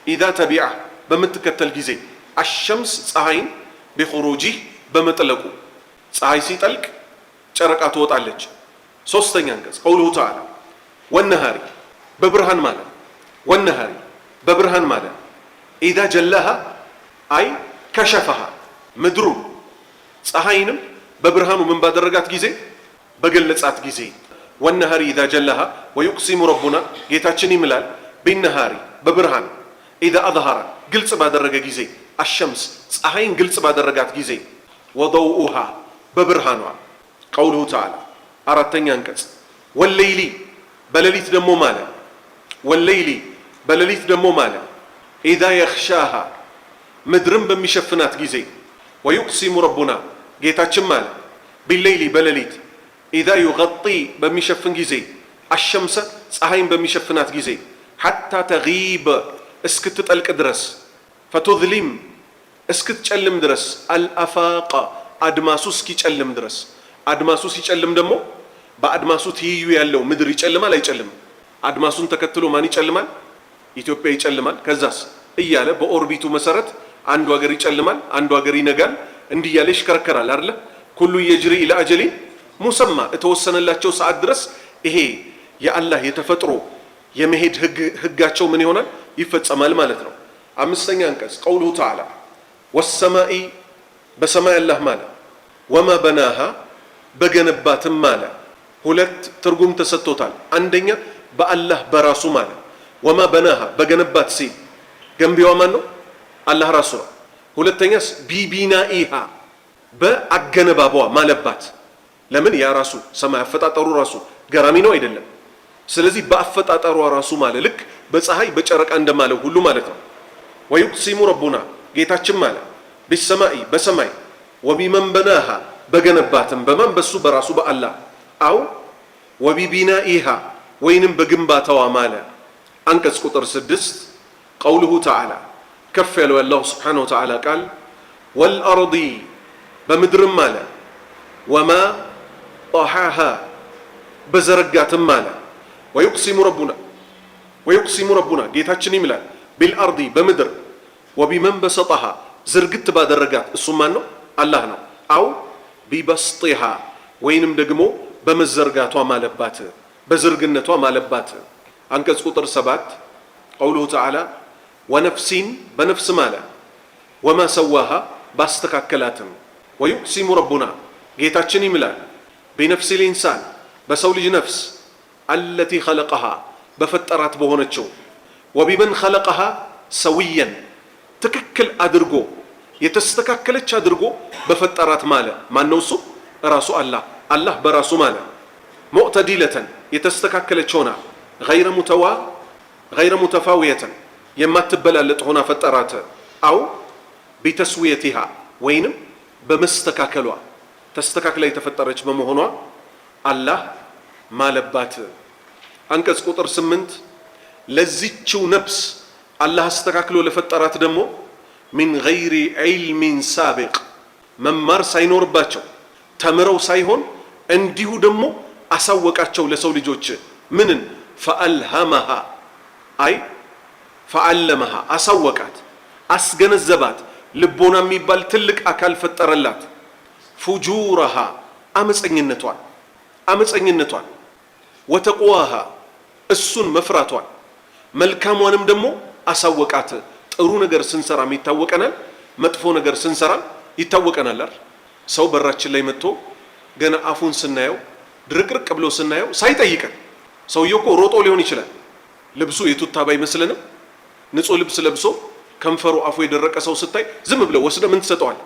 ኢዛ ተቢዓ በምትከተል ጊዜ አሸምስ ፀሐይን ቢኹሩጂህ በመጥለቁ ፀሐይ ሲጠልቅ ጨረቃ ትወጣለች። ሶስተኛ አንቀጽ ቀውሉሁ ተዓላ ወነሃሪ በብርሃን ማለ ወነሃሪ በብርሃን ማለ ኢዛ ጀላሃ አይ ከሸፈሃ ምድሩን ፀሐይንም በብርሃኑ ምን ባደረጋት ጊዜ በገለጻት ጊዜ ወነሃሪ ኢዛ ጀላሃ ወዩቅሲሙ ረቡና ጌታችን ይምላል ቢነሃሪ በብርሃን ኢዛ አዝሃረ ግልጽ ባደረገ ጊዜ አሸምስ ፀሐይን ግልጽ ባደረጋት ጊዜ ወደውኡሃ በብርሃኗ ቀውሉሁ ተዓላ አራተኛ አንቀጽ ወለይሊ በሌሊት ደግሞ ማለ ወለይሊ በሌሊት ደግሞ ማለ ኢዛ የኽሻሃ ምድርን በሚሸፍናት ጊዜ ወዩቅሲሙ ረቡና ጌታችን ማለ ቢለይሊ በሌሊት ኢዛ ዩገጢ በሚሸፍን ጊዜ አሸምሰ ፀሐይን በሚሸፍናት ጊዜ ሐታ ተጊበ እስክትጠልቅ ድረስ ፈቱዝሊም እስክትጨልም ድረስ አልአፋቃ አድማሱ እስኪጨልም ድረስ። አድማሱ ሲጨልም ደግሞ በአድማሱ ትይዩ ያለው ምድር ይጨልማል አይጨልም? አድማሱን ተከትሎ ማን ይጨልማል? ኢትዮጵያ ይጨልማል። ከዛስ እያለ በኦርቢቱ መሰረት አንዱ ሀገር ይጨልማል፣ አንዱ ሀገር ይነጋል። እንዲህ እያለ ይሽከረከራል አይደለ? ኩሉ የጅሪ ኢላ አጀሊን ሙሰማ የተወሰነላቸው ሰዓት ድረስ ይሄ የአላህ የተፈጥሮ የመሄድ ህጋቸው ምን ይሆናል? ይፈጸማል ማለት ነው። አምስተኛ አንቀጽ ቀውሉሁ ተዓላ ወሰማኢ በሰማይ አላህ ማለ ወማ በናሃ በገነባትም ማለ። ሁለት ትርጉም ተሰጥቶታል። አንደኛ በአላህ በራሱ ማለ ወማ በናሃ በገነባት ሲል ገንቢዋ ማን ነው? አላህ ራሱ ነው። ሁለተኛስ ቢቢናኢሃ በአገነባቧ ማለባት። ለምን? ያ ራሱ ሰማይ አፈጣጠሩ ራሱ ገራሚ ነው አይደለም? ስለዚህ በአፈጣጠሯ ራሱ ማለ ልክ በፀሐይ በጨረቃ እንደማለው ሁሉ ማለት ነው። ወዩቅሲሙ ረቡና ጌታችን ማለ ቢሰማኢ በሰማይ ወቢመን በናሃ በገነባትም በማን በሱ በራሱ በአላህ አው ወቢቢናኢሃ ወይንም በግንባታዋ ማለ። አንቀጽ ቁጥር 6 ቀውሉሁ ተዓላ ከፍ ያለው የአላሁ ስብሓነሁ ወተዓላ ቃል ወልአርዲ በምድርም ማለ ወማ ጠሃሃ በዘረጋትም ማለ። ወዩቅሲሙ ረቡና ጌታችን ይምላል ቢልአርዲ በምድር ወቢመን በሰጠሃ ዝርግት ባደረጋት እሱም ማን ነው? አላህ ነው። አው ቢበስጢሃ ወይንም ደግሞ በመዘርጋቷ ማለባት በዝርግነቷ ማለባት። አንቀጽ ቁጥር 7 ቀውሉሁ ተዓላ ወነፍሲን በነፍስ ማለ ወማ ሰዋሃ ባስተካከላትም። ወዩቅሲሙ ረቡና ጌታችን ይምላል ቢነፍሲ ልኢንሳን በሰው ልጅ ነፍስ አለቲ ኸለቀሃ በፈጠራት በሆነችው ወቢመን ኸለቀሃ ሰውየን ትክክል አድርጎ የተስተካከለች አድርጎ በፈጠራት ማለ። ማን ነው እሱ? ራሱ አላህ። አላህ በራሱ ማለ። ሙዕተዲለተን የተስተካከለች ሆና ገይረ ሙተፋዊየተን የማትበላለጥ ሆና ፈጠራት። አው ቢተስዊየቲሃ ወይንም በመስተካከሏ ተስተካክላ የተፈጠረች በመሆኗ አላህ ማለባት። አንቀጽ ቁጥር 8 ለዚችው ነፍስ አላህ አስተካክሎ ለፈጠራት ደግሞ ሚን ገይሪ ዒልሚን ሳቢቅ መማር ሳይኖርባቸው ተምረው ሳይሆን እንዲሁ ደግሞ አሳወቃቸው ለሰው ልጆች። ምንን? ፈአልሃመሃ አይ ፈዓለመሃ አሳወቃት፣ አስገነዘባት። ልቦና የሚባል ትልቅ አካል ፈጠረላት። ፉጁረሃ አመፀኝነቷን፣ ወተቅዋሃ እሱን መፍራቷን፣ መልካሟንም ደግሞ አሳወቃት። ጥሩ ነገር ስንሰራም ይታወቀናል፣ መጥፎ ነገር ስንሰራ ይታወቀናል። ሰው በራችን ላይ መጥቶ ገና አፉን ስናየው ድርቅርቅ ብሎ ስናየው ሳይጠይቀን፣ ሰውየው እኮ ሮጦ ሊሆን ይችላል። ልብሱ የቱታ ባይመስልንም ንጹህ ልብስ ለብሶ ከንፈሩ አፉ የደረቀ ሰው ስታይ ዝም ብለው ወስደ ምን ትሰጠዋል?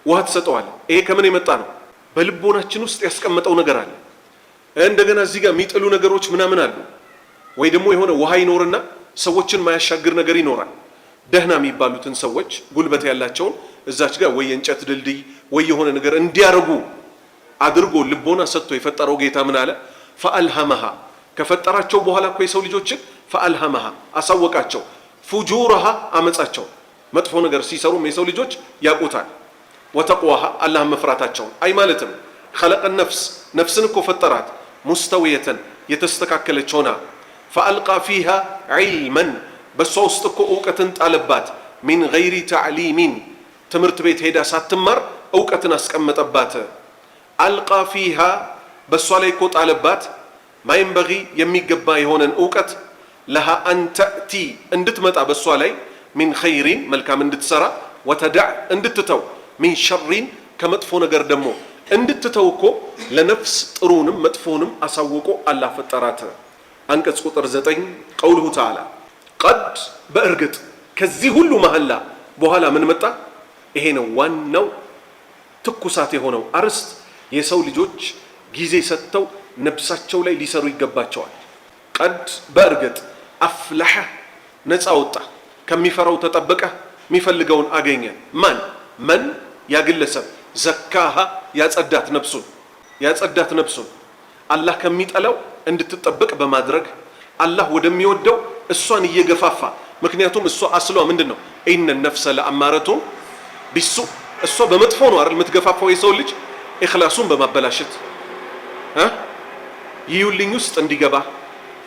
ውሃ ትሰጠዋል። ይሄ ከምን የመጣ ነው? በልቦናችን ውስጥ ያስቀመጠው ነገር አለ። እንደገና እዚህ ጋር የሚጥሉ ነገሮች ምናምን አሉ። ወይ ደግሞ የሆነ ውሃ ይኖርና ሰዎችን ማያሻግር ነገር ይኖራል። ደህና የሚባሉትን ሰዎች ጉልበት ያላቸውን እዛች ጋር ወይ የእንጨት ድልድይ ወይ የሆነ ነገር እንዲያረጉ አድርጎ ልቦና ሰጥቶ የፈጠረው ጌታ ምን አለ? ፈአልሃመሃ ከፈጠራቸው በኋላ እኮ የሰው ልጆችን ፈአልሃመሃ አሳወቃቸው። ፉጁረሃ አመጻቸው፣ መጥፎ ነገር ሲሰሩም የሰው ልጆች ያውቁታል። ወተቅዋሃ አላህን መፍራታቸውን አይ ማለትም ኸለቀ ነፍስን እኮ ፈጠራት ሙስተውየተን የተስተካከለች ሆና ፈአልቃ ፊሃ ዒልመን በእሷ ውስጥ እኮ እውቀትን ጣለባት። ሚን ገይሪ ተዕሊሚን ትምህርት ቤት ሄዳ ሳትማር እውቀትን አስቀመጠባት። አልቃ ፊሃ በእሷ ላይ እኮ ጣለባት ማይንበጊ የሚገባ የሆነን እውቀት ለሃ አንተእቲ እንድትመጣ በእሷ ላይ ሚን ኸይሪን መልካም እንድትሰራ ወተዳዕ እንድትተው ሚን ሸሪን ከመጥፎ ነገር ደግሞ እንድትተው እኮ ለነፍስ ጥሩንም መጥፎንም አሳውቆ አላህ ፈጠራት። አንቀጽ ቁጥር 9 ቀውሉሁ ተዓላ ቀድ በእርግጥ ከዚህ ሁሉ መሐላ በኋላ ምን መጣ? ይሄ ነው ዋናው ትኩሳት የሆነው አርስት። የሰው ልጆች ጊዜ ሰጥተው ነፍሳቸው ላይ ሊሰሩ ይገባቸዋል። ቀድ በእርግጥ አፍለሐ ነፃ ወጣ፣ ከሚፈራው ተጠበቀ፣ የሚፈልገውን አገኘ። መን ያግለሰብ ዘካሃ ያጸዳት ነፍሱን አላህ ከሚጠላው እንድትጠበቅ በማድረግ አላህ ወደሚወደው እሷን እየገፋፋ። ምክንያቱም እሷ አስሏ ምንድን ነው? ኢነ ነፍሰ ለአማረቱን ቢሱ እሷ በመጥፎ ነው አይደል የምትገፋፋው የሰው ልጅ ኢኽላሱን በማበላሸት ይዩልኝ ውስጥ እንዲገባ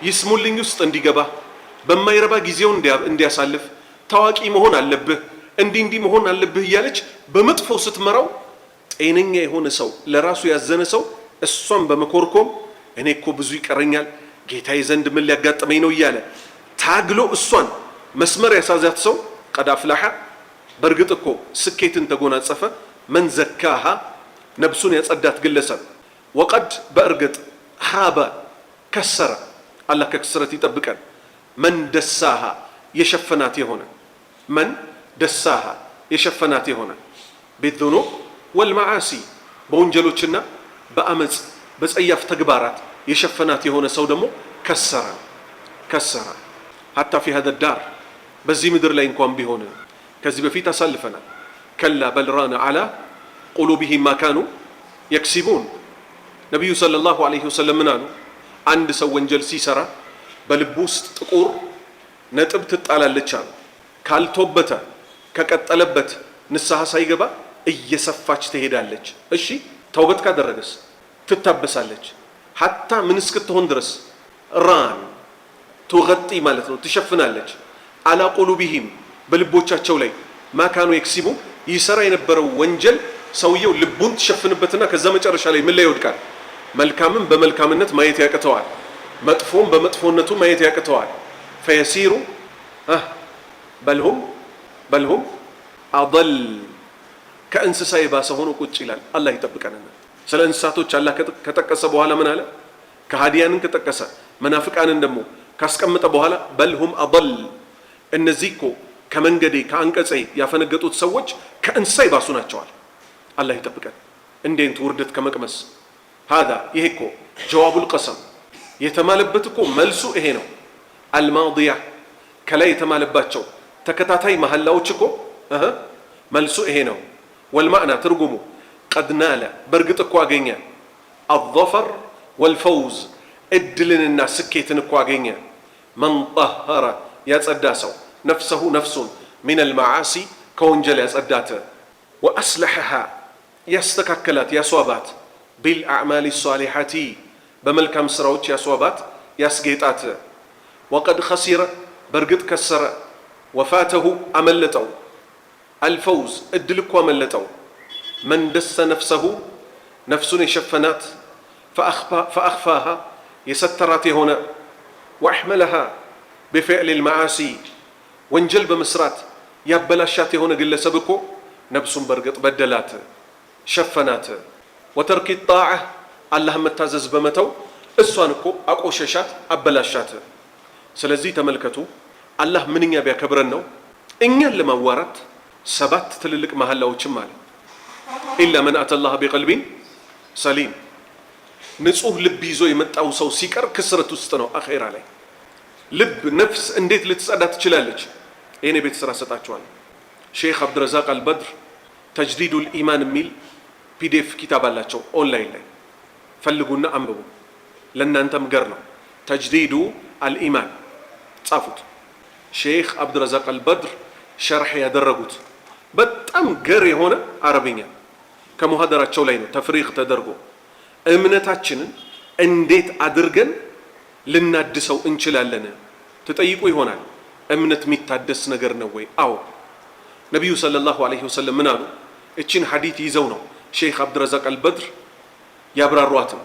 ይስሙልኝ ውስጥ እንዲገባ በማይረባ ጊዜው እንዲያሳልፍ ታዋቂ መሆን አለብህ እንዲህ መሆን አለብህ እያለች በመጥፎ ስትመራው ጤነኛ የሆነ ሰው ለራሱ ያዘነ ሰው እሷን በመኮርኮም እኔ እኮ ብዙ ይቀረኛል ጌታዬ ዘንድ ምን ሊያጋጥመኝ ነው እያለ ታግሎ እሷን መስመር ያሳዛት ሰው ቀድ አፍላሐ በእርግጥ እኮ ስኬትን ተጎናጸፈ። መን ዘካሃ ነፍሱን ያጸዳት ግለሰብ። ወቀድ በእርግጥ ሃበ ከሰረ አላህ ከክስረት ይጠብቀን። መን ደሳሃ የሸፈናት የሆነ መን ደሳሃ የሸፈናት የሆነ ቢዙኑብ ወልመዓሲ በወንጀሎችና በአመፅ በጸያፍ ተግባራት የሸፈናት የሆነ ሰው ደግሞ ከሰረ ሐታ ፊ ሀዘ ዳር በዚህ ምድር ላይ እንኳን ቢሆን ከዚህ በፊት አሳልፈናል። ከላ በልራነ አላ ቁሉቢሂም ማ ካኑ የክሲቡን። ነቢዩ ሰለላሁ ዐለይሂ ወሰለም ምን አሉ? አንድ ሰው ወንጀል ሲሰራ በልቡ ውስጥ ጥቁር ነጥብ ትጣላለች አሉ። ካልቶበተ ከቀጠለበት ንስሐ ሳይገባ እየሰፋች ትሄዳለች። እሺ ተውበት ካደረገስ ትታበሳለች። ሐታ ምን እስክትሆን ድረስ ራን ትغطي ማለት ነው ትሸፍናለች። አላ ቁሉቢሂም በልቦቻቸው ላይ ማካኑ የክሲቡ ይሰራ የነበረው ወንጀል ሰውየው ልቡን ትሸፍንበትና ከዛ መጨረሻ ላይ ምን ላይ ይወድቃል? መልካምን በመልካምነት ማየት ያቅተዋል፣ መጥፎም በመጥፎነቱ ማየት ያቅተዋል። ፈየሲሩ በልሁም አضል ከእንስሳ የባሰ ሆኖ ቁጭ ይላል። አላህ ይጠብቀንና ስለ እንስሳቶች አላህ ከጠቀሰ በኋላ ምን አለ? ከሃዲያንን ከጠቀሰ መናፍቃንን ደግሞ ካስቀመጠ በኋላ በልሁም አضል እነዚህ እኮ ከመንገዴ ከአንቀጼ ያፈነገጡት ሰዎች ከእንስሳ ይባሱ ናቸዋል። አላህ ይጠብቀን እንዴት ውርደት ከመቅመስ። هذا ይሄ እኮ ጀዋቡል ቀሰም የተማለበት እኮ መልሱ ይሄ ነው። አልማዲያ ከላይ የተማለባቸው ተከታታይ መሐላዎች እኮ መልሱ ይሄ ነው። ወልማዕና ትርጉሙ ቀድ ናለ በእርግጥ እኮ አገኘ፣ አዘፈር ወልፈውዝ እድልንና ስኬትን እኮ አገኘ። መን ጠኸረ ያጸዳ ሰው ነፍሰሁ ነፍሱን ሚነል መዓሲ ከወንጀል ያጸዳት፣ ወአስለሐሃ ያስተካከላት ያስዋባት፣ ቢልአዕማሊ ሷሊሐቲ በመልካም ስራዎች ያስዋባት ያስጌጣት። ወቀድ ኸሲረ በእርግጥ ከሰረ፣ ወፋተሁ አመለጠው፣ አልፈውዝ እድል እኮ አመለጠው። መን ደሰ ነፍሰሁ ነፍሱን የሸፈናት፣ ፈአኽፋሃ የሰተራት የሆነ፣ ወአሕመለሃ ቢፊዕል ልመዓሲ ወንጀል በመስራት ያበላሻት የሆነ ግለሰብ እኮ ነፍሱን በእርግጥ በደላት ሸፈናት። ወተርኪ ጣዓ አላህን መታዘዝ በመተው እሷን እኮ አቆሸሻት አበላሻት። ስለዚህ ተመልከቱ አላህ ምንኛ ቢያከብረን ነው እኛን ለማዋራት 7 ትልልቅ መሐላዎችም አለ። ኢላ መን አተላህ ቢቀልቢን ሰሊም ንጹህ ልብ ይዞ የመጣው ሰው ሲቀር ክስረት ውስጥ ነው። አኼራ ላይ ልብ ነፍስ እንዴት ልትጸዳ ትችላለች? ይሄን የቤት ስራ ሰጣችኋለሁ። ሼክ አብዱረዛቅ አልበድር ተጅዲዱል ኢማን የሚል ፒዲኤፍ ኪታብ አላቸው። ኦንላይን ላይ ፈልጉና አንብቡ። ለእናንተም ገር ነው። ተጅዲዱ አልኢማን ጻፉት። ሼክ አብዱረዛቅ አልበድር ሸርሕ ያደረጉት በጣም ገር የሆነ አረብኛ ከሙሐደራቸው ላይ ነው ተፍሪቅ ተደርጎ እምነታችንን እንዴት አድርገን ልናድሰው እንችላለን ትጠይቁ ይሆናል። እምነት የሚታደስ ነገር ነው ወይ? አዎ። ነቢዩ ሰለላሁ ዐለይሂ ወሰለም ምን አሉ? እችን ሐዲት ይዘው ነው ሼክ አብዱረዛቅ አልበድር ያብራሯትም።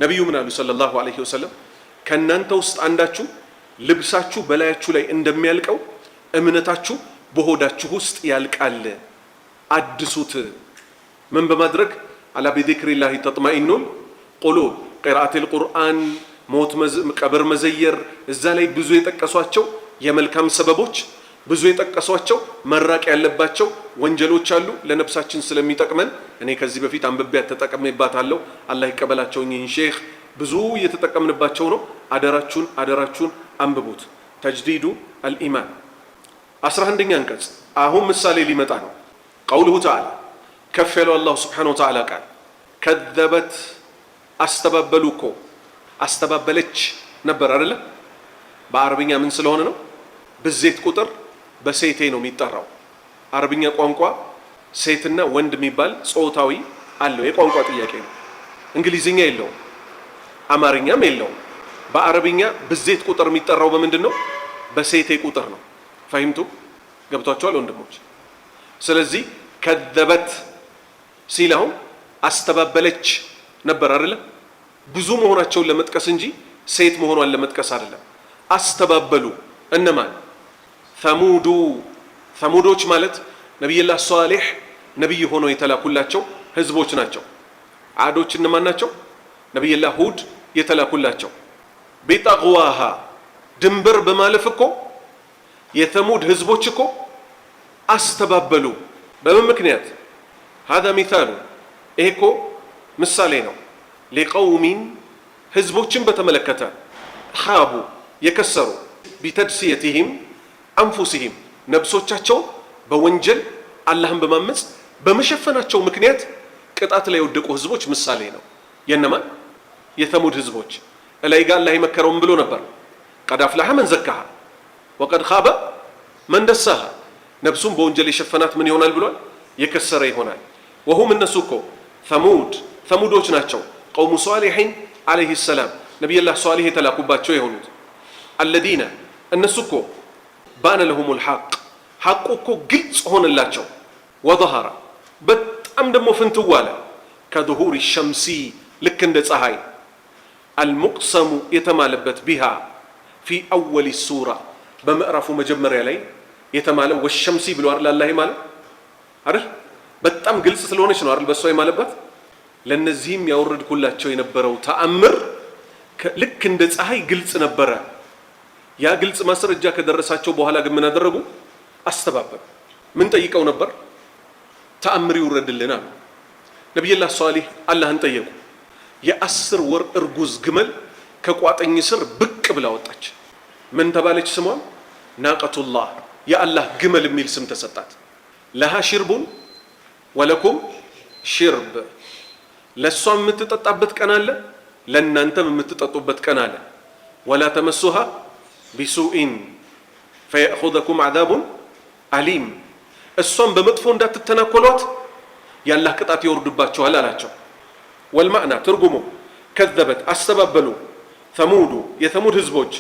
ነቢዩ ምን አሉ ሰለላሁ ዐለይሂ ወሰለም? ከእናንተ ውስጥ አንዳችሁ ልብሳችሁ በላያችሁ ላይ እንደሚያልቀው እምነታችሁ በሆዳችሁ ውስጥ ያልቃል፣ አድሱት። ምን በማድረግ አላ ቢዚክሪላሂ ተጥመኢኑል ቁሉብ፣ ቂራአቲል ቁርአን፣ ሞት ቀብር መዘየር፣ እዛ ላይ ብዙ የጠቀሷቸው የመልካም ሰበቦች፣ ብዙ የጠቀሷቸው መራቅ ያለባቸው ወንጀሎች አሉ። ለነፍሳችን ስለሚጠቅመን እኔ ከዚህ በፊት አንብቤያት ተጠቅሜባታለሁ። አላህ ይቀበላቸው። እኚህን ሼክ ብዙ እየተጠቀምንባቸው ነው። አደራችሁን አንብቡት። ተጅዲዱ አልኢማን 11ኛ አንቀጽ። አሁን ምሳሌ ሊመጣ ነው። ቀውሉሁ ተዓላ ከፍ ያለው አላሁ ስብሓነሁ ወተዓላ ቃል ከዘበት አስተባበሉ እኮ አስተባበለች ነበር አይደለ? በአረብኛ ምን ስለሆነ ነው? ብዜት ቁጥር በሴቴ ነው የሚጠራው። አረብኛ ቋንቋ ሴትና ወንድ የሚባል ጾታዊ አለው። የቋንቋ ጥያቄ ነው። እንግሊዝኛ የለውም፣ አማርኛም የለውም። በአረብኛ ብዜት ቁጥር የሚጠራው በምንድን ነው? በሴቴ ቁጥር ነው። ፈሂምቱ? ገብቷቸዋል ወንድሞች? ስለዚህ ከዘበት ሲል አሁን አስተባበለች ነበር አይደለ? ብዙ መሆናቸውን ለመጥቀስ እንጂ ሴት መሆኗን ለመጥቀስ አይደለም። አስተባበሉ እነማን? ተሙዶች ማለት ነቢይላህ ሷሊህ ነቢይ ሆነው የተላኩላቸው ህዝቦች ናቸው። አዶች እነማን ናቸው? ነቢይላህ ሁድ የተላኩላቸው። ቢጠቅዋሃ ድንበር በማለፍ እኮ የተሙድ ህዝቦች እኮ አስተባበሉ። በምን ምክንያት? هذا مثال ይሄ እኮ ምሳሌ ነው። ሊቀውሚን ህዝቦችን በተመለከተ ኻቡ የከሰሩ ቢተድሲየቲሂም አንፉሲሂም ነብሶቻቸውን በወንጀል አላህን በማመፅ በመሸፈናቸው ምክንያት ቅጣት ላይ የወደቁ ህዝቦች ምሳሌ ነው። የነማን? የተሙድ ህዝቦች። እላይ ጋር አላህ የመከረውን ብሎ ነበር። ቀድ አፍለሐ መን ዘካሃ ወቀድ ኻበ መን ደሳሃ። ነብሱን በወንጀል የሸፈናት ምን ይሆናል ብሏል? የከሰረ ይሆናል። ወሁም እነሱ እኮ ተሙዶች ናቸው። ቀውሙ ሷሊሒን ዓለይሂ ሰላም ነቢይላህ ሷሊህ የተላኩባቸው የሆኑት አለዚነ እነሱ እኮ ባነ ለሁሙል ሐቅ ሐቁ እኮ ግልጽ ሆነላቸው። ወظهረ በጣም ደግሞ ፍንትው አለ። ከظሁሪ ሸምሲ ልክ እንደ ፀሐይ አልሙቅሰሙ የተማለበት ቢሃ ፊ አወሊ ሱራ በምዕራፉ መጀመሪያ ላይ የተማለው ወሸምሲ ብሎ አይደል አላህ ማለት አይደል? በጣም ግልጽ ስለሆነች ነው አይደል በሷ የማለበት። ለነዚህም ያወረድኩላቸው የነበረው ተአምር ልክ እንደ ፀሐይ ግልጽ ነበረ። ያ ግልጽ ማስረጃ ከደረሳቸው በኋላ ግን ምን አደረጉ? አስተባበሉ። ምን ጠይቀው ነበር? ተአምር ይውረድልን አሉ። ነቢዩላህ ሷሊህ አላህን ጠየቁ። የ10 ወር እርጉዝ ግመል ከቋጠኝ ስር ብቅ ብላ ወጣች። ምን ተባለች? ስሟም ናቀቱላህ የአላህ ግመል የሚል ስም ተሰጣት። ለሃ ሽርቡን ወለኩም ሽርብ፣ ለእሷም የምትጠጣበት ቀን አለ፣ ለእናንተም የምትጠጡበት ቀን አለ። ወላ ተመሱሃ ቢሱኢን ፈየእኹዘኩም ዓዛቡን አሊም፣ እሷም በመጥፎ እንዳትተናኮሏት የአላህ ቅጣት ይወርድባቸዋል አላቸው። ወልማዕና ትርጉሙ ከዘበት አስተባበሉ ተሙዱ የተሙድ ህዝቦች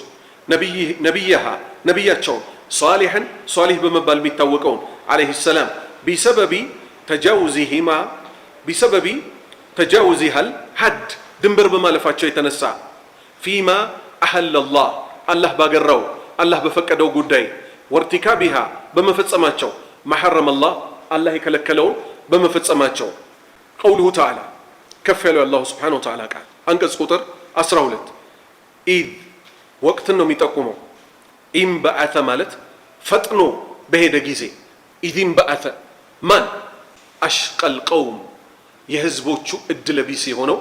ነቢያሃ ነቢያቸውን ሷሊሕን ሷሊህ በመባል የሚታወቀውን ዓለይሂ ሰላም ቢሰበቢ ተጃውዚሃል ሐድ ድንበር በማለፋቸው የተነሳ ፊማ አሐለላህ አላህ ባገራው አላህ በፈቀደው ጉዳይ ወርቲካቢሃ በመፈጸማቸው መሐረመላህ አላህ የከለከለውን በመፈጸማቸው ቀውሉሁ ተዓላ ከፍ ያለው አላሁ ስብሓነሁ ወተዓላ ቃል አንቀጽ ቁጥር 12 ኢዝ ወቅትን ነው የሚጠቁመው። ኢንበዓተ ማለት ፈጥኖ በሄደ ጊዜ። ኢዝ ኢንበዓተ ማን? አሽቀል ቀውም የህዝቦቹ እድለቢስ የሆነው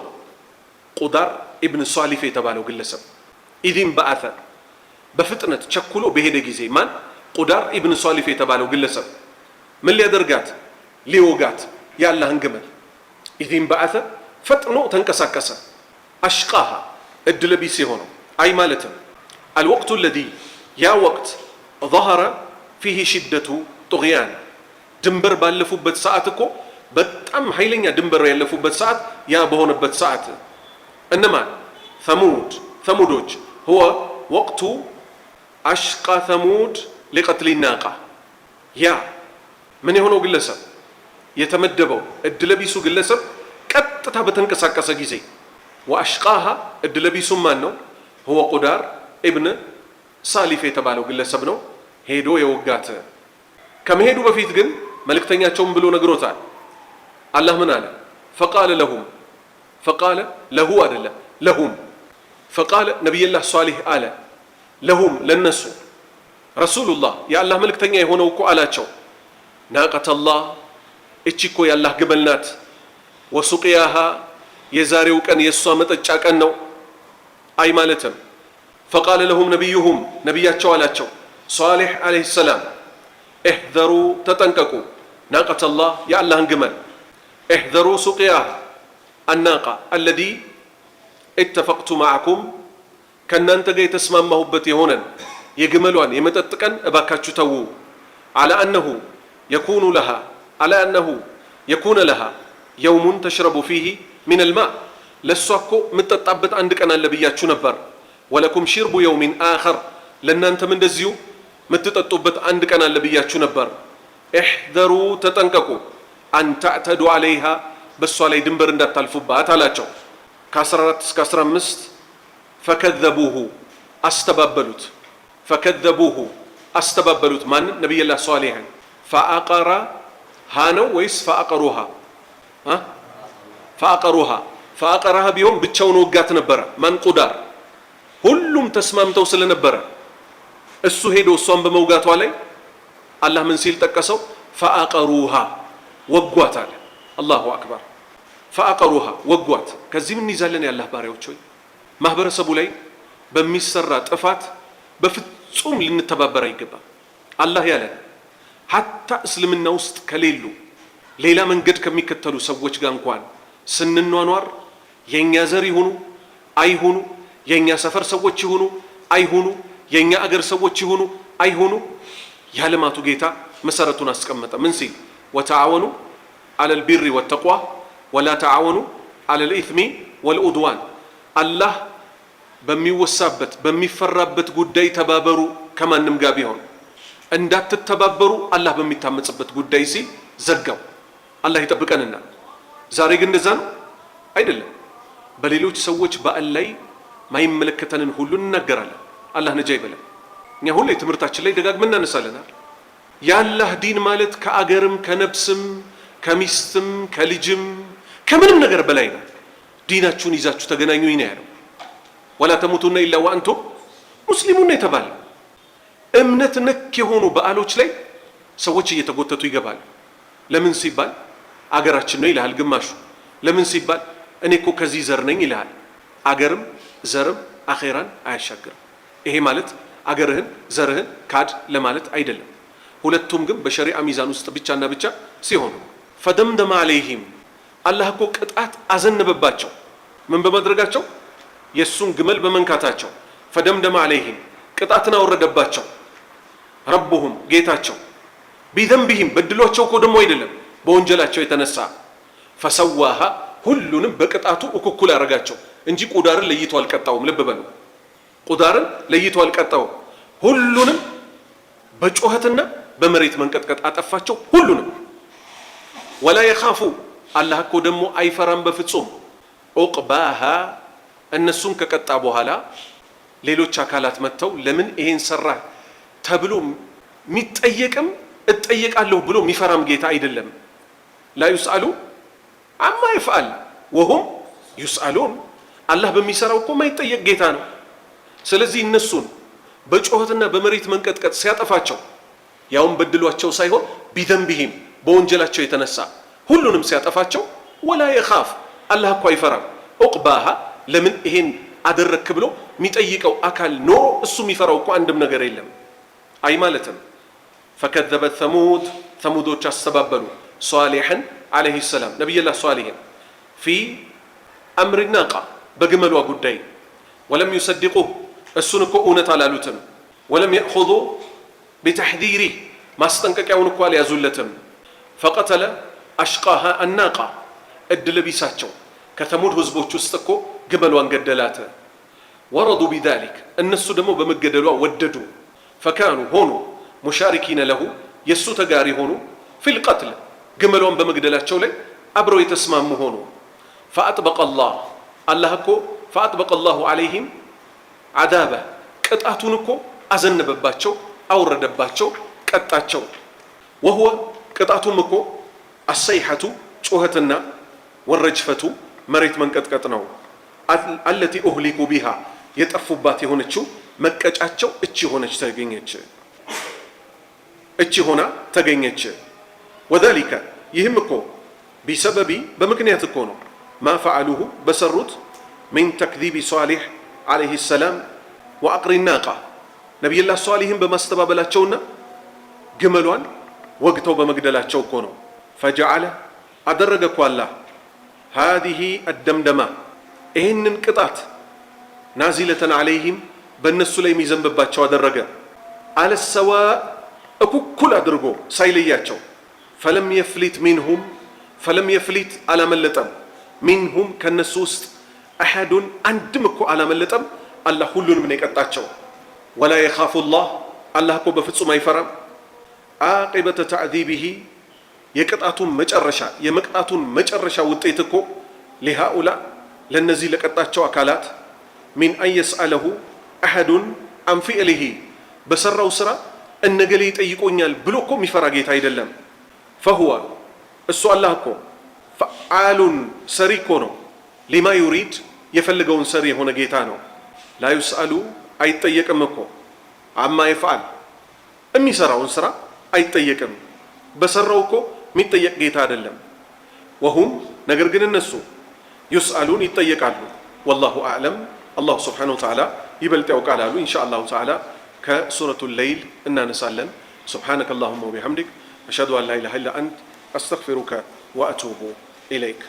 ቁዳር ኢብን ሷሊፍ የተባለው ግለሰብ። ኢዝ ኢንበዓተ በፍጥነት ቸኩሎ በሄደ ጊዜ ማን? ቁዳር ኢብን ሷሊፍ የተባለው ግለሰብ ምን ሊያደርጋት? ሊወጋት የአላህን ግመል። ኢዝ ኢንበዓተ ፈጥኖ ተንቀሳቀሰ። አሽቃሃ እድለቢስ የሆነው አይ ማለትም አልወቅቱ ለዚ ያ ወቅት ظهر فيه ሽደቱ ጡግያን ድንበር ባለፉበት ሰዓት እኮ በጣም ኃይለኛ ድንበር ያለፉበት ሰዓት ያ በሆነበት ሰዓት እነማን? ተሙዶች هو ወቅቱ አሽቃ ተሙድ ሊቀትሊ ናቃ ያ ምን የሆነው ግለሰብ የተመደበው እድለቢሱ ግለሰብ ቀጥታ በተንቀሳቀሰ ጊዜ ወአሽቃሃ እድለቢሱ ማን ነው? هو ቁዳር ኢብን ሳሊፍ የተባለው ግለሰብ ነው ሄዶ የወጋት። ከመሄዱ በፊት ግን መልእክተኛቸውን ብሎ ነግሮታል። አላህ ምን አለ? ፈቃለ ለሁ አይደለም ለሁም ፈቃለ ነቢዩላህ ሷሊህ አለ ለሁም ለነሱ ረሱሉላህ የአላህ መልእክተኛ የሆነው እኮ አላቸው ናቀተላህ እቺ እኮ የአላህ ግመል ናት። ወሱቅያሃ የዛሬው ቀን የእሷ መጠጫ ቀን ነው። አይ ማለትም ፈቃለ ለሁም ነቢዩሁም ነቢያቸው አላቸው ሷሊሕ ዓለይሂ ሰላም እሕዘሩ ተጠንቀቁ ናቀተላህ የአላህን ግመል እሕዘሩ ሱቅያሃ አናቃ አለዚ ኢተፈቅቱ ማዕኩም ከእናንተ ጋር የተስማማሁበት የሆነን የግመሏን የመጠጥ ቀን እባካችሁ ተዉ። አላ አነሁ የኩነ ለሃ የውሙን ተሽረቡ ፊህ ሚን አልማ ለእሷ እኮ የምትጠጣበት አንድ ቀን አለ ብያችሁ ነበር። ወለኩም ሽርቡ የውሚን አኸር ለእናንተም እንደዚሁ የምትጠጡበት አንድ ቀን አለ ብያችሁ ነበር። እሕዘሩ ተጠንቀቁ አን ተዕተዱ ዓለይሃ በእሷ ላይ ድንበር እንዳታልፉባት አላቸው። ከ14 እስከ 15 ፈከዘቡሁ አስተባበሉት ማንን? ነቢዩላህ ሷሊሕን። ፈአቀራ ሃ ነው ወይስ ፈአቀሩሃ? ፈአቀራሃ ቢሆን ብቻውን ወጋት ነበረ። ማን? ቁዳር። ሁሉም ተስማምተው ስለነበረ እሱ ሄዶ እሷን በመውጋቷ ላይ አላህ ምን ሲል ጠቀሰው? ፈአቀሩሃ ወጓት አለ። አላሁ አክበር። ፈአቀሩሃ ወጓት። ከዚህ ምን ይዛለን? የአላህ ባሪያዎች ሆይ ማህበረሰቡ ላይ በሚሰራ ጥፋት በፍጹም ልንተባበር አይገባም። አላህ ያለን ሀታ እስልምና ውስጥ ከሌሉ ሌላ መንገድ ከሚከተሉ ሰዎች ጋር እንኳን ስንኗኗር የኛ ዘር ይሁኑ አይሁኑ፣ የኛ ሰፈር ሰዎች ይሁኑ አይሁኑ፣ የኛ አገር ሰዎች ይሁኑ አይሁኑ፣ የዓለማቱ ጌታ መሰረቱን አስቀመጠ። ምን ሲል? ወተዓወኑ አለል ቢሪ ወተቋ ወላ ተዓወኑ አለል ኢስሚ ወልዑድዋን። አላህ በሚወሳበት በሚፈራበት ጉዳይ ተባበሩ ከማንም ጋር ቢሆን፣ እንዳትተባበሩ አላህ በሚታመጽበት ጉዳይ ሲል ዘጋው። አላህ ይጠብቀንና ዛሬ ግን እንደዛ ነው አይደለም። በሌሎች ሰዎች በዓል ላይ ማይመለከተንን ሁሉ እንናገራለን። አላህ ነጃ ይበለን። እኛ ሁሌ ትምህርታችን ላይ ደጋግመን እናነሳለናል። የአላህ ዲን ማለት ከአገርም ከነፍስም ከሚስትም ከልጅም ከምንም ነገር በላይ ነው። ዲናችሁን ይዛችሁ ተገናኙ ነው ያለው። ወላ ተሙቱና ኢላ ወአንቱም ሙስሊሙን የተባለ እምነት ነክ የሆኑ በዓሎች ላይ ሰዎች እየተጎተቱ ይገባሉ። ለምን ሲባል አገራችን ነው ይልሃል ግማሹ። ለምን ሲባል እኔ እኮ ከዚህ ዘር ነኝ ይልሃል። አገርም ዘርም አኼራን አያሻግርም። ይሄ ማለት አገርህን ዘርህን ካድ ለማለት አይደለም። ሁለቱም ግን በሸሪዓ ሚዛን ውስጥ ብቻና ብቻ ሲሆኑ ፈደምደመ አለይሂም አላህ እኮ ቅጣት አዘነበባቸው። ምን በማድረጋቸው? የእሱን ግመል በመንካታቸው። ፈደምደመ አለይሂም ቅጣትን አወረደባቸው። ረቡሁም ጌታቸው ቢዘንቢሂም በድሏቸው እኮ ደግሞ አይደለም በወንጀላቸው የተነሳ ፈሰዋሃ ሁሉንም በቅጣቱ እኩል ያደረጋቸው እንጂ ቁዳርን ለይቶ አልቀጣውም። ልብ በሉ፣ ቁዳርን ለይቶ አልቀጣውም። ሁሉንም በጩኸትና በመሬት መንቀጥቀጥ አጠፋቸው ሁሉንም። ወላ የኻፉ አላህ እኮ ደግሞ አይፈራም በፍጹም ዑቅባሃ እነሱን ከቀጣ በኋላ ሌሎች አካላት መጥተው ለምን ይሄን ሰራ ተብሎ የሚጠየቅም እጠየቃለሁ ብሎ የሚፈራም ጌታ አይደለም። ላ ዩስአሉ አማ ይፍአል ወሁም ዩስአሉን አላህ በሚሰራው እኮ ማይጠየቅ ጌታ ነው። ስለዚህ እነሱን በጩኸትና በመሬት መንቀጥቀጥ ሲያጠፋቸው ያውም በድሏቸው ሳይሆን ቢዘንቢሂም በወንጀላቸው የተነሳ ሁሉንም ሲያጠፋቸው ወላ የኻፍ አላህ እኮ አይፈራም ዑቅባሃ ለምን ይሄን አደረክ ብሎ የሚጠይቀው አካል ኖሮ እሱ የሚፈራው እኮ አንድም ነገር የለም። አይ ማለትም ፈከዘበት ተሙድ ተሙዶች አስተባበሉ ሷሊሕን ዓለይሂ ሰላም ነቢይላህ ሷሊሕን ፊ አምሪ ናቃ በግመሏ ጉዳይ ወለም ዩሰድቁህ እሱን እኮ እውነት አላሉትም። ወለም የእኹዙ ቢተሕዚሪህ ማስጠንቀቂያውን እኮ አልያዙለትም። ፈቀተለ አሽቃሃ አናቃ እድል ቢሳቸው ከተሙድ ህዝቦች ውስጥ እኮ ግመሏን ገደላተ። ወረዱ ቢዛሊክ እነሱ ደግሞ በመገደሏ ወደዱ። ፈካኑ ሆኑ ሙሻሪኪነ ለሁ የእሱ ተጋሪ ሆኑ ፊል ቀትል ግመሏን በመግደላቸው ላይ አብረው የተስማሙ ሆኑ። ፈአጥበቀ ላህ አላህ እኮ ፈአጥበቀ ላሁ ዓለይሂም ዓዛበ ቅጣቱን እኮ አዘነበባቸው፣ አውረደባቸው፣ ቀጣቸው። ወሁወ ቅጣቱም እኮ አሰይሐቱ ጩኸትና ወረጅፈቱ መሬት መንቀጥቀጥ ነው። አለቲ ኡህሊኩ ቢሃ የጠፉባት የሆነችው መቀጫቸው እቺ ሆነች ተገኘች፣ እቺ ሆና ተገኘች። ወዛሊከ ይህም እኮ ቢሰበቢ በምክንያት እኮ ነው ማ ፈዓሉሁ በሰሩት ሚን ተክዚቢ ሷሊሕ ዓለይሂ ሰላም ወአቅሪ ናቃ ነቢይላህ ሷሊሕን በማስተባበላቸውና ግመሏን ወግተው በመግደላቸው እኮ ነው። ፈጀዓለ አደረገ እኮ አላህ ሃዚህ አደምደማ ይህንን ቅጣት ናዚለተን ዓለይሂም በእነሱ ላይ የሚዘንብባቸው አደረገ። አለሰዋ እኩል አድርጎ ሳይለያቸው ፈለም የፍሊት ሚንሁም ፈለም የፍሊት አላመለጠም ሚንሁም ከነሱ ውስጥ አሐዱን አንድም እኮ አላመለጠም። አላህ ሁሉንም ነው የቀጣቸው። ወላ የኻፉ ላህ አላህ እኮ በፍጹም አይፈራም ዓቂበተ ተዕዚቢሂ የቅጣቱን መጨረሻ የመቅጣቱን መጨረሻ ውጤት እኮ ሊሃኡላ ለነዚህ ለቀጣቸው አካላት ሚን አን የስአለሁ አሐዱን አን ፊዕሊሂ በሰራው ስራ እነገሌ ይጠይቆኛል ብሎ እኮ የሚፈራ ጌታ አይደለም። ፈሁወ እሱ አላህ እኮ ፈዓሉን ሰሪ እኮ ነው ሊማ ዩሪድ የፈልገውን ሰሪ የሆነ ጌታ ነው። ላ ዩስአሉ አይጠየቅም እኮ አማ ይፍዓል የሚሰራውን ስራ አይጠየቅም። በሰራው እኮ የሚጠየቅ ጌታ አይደለም። ወሁም ነገር ግን እነሱ ዩስአሉን ይጠየቃሉ። ወላሁ አዕለም አላሁ ስብሓነሁ ወተዓላ ይበልጥ ያውቃል አሉ። ኢንሻ አላሁ ተዓላ ከሱረቱ ለይል እናነሳለን። ሱብሓነከ አላሁመ ወቢሐምዲክ አሽሀዱ አን ላ ኢላሃ ኢላ አንት አስተግፊሩከ ወአቱቡ ኢለይክ።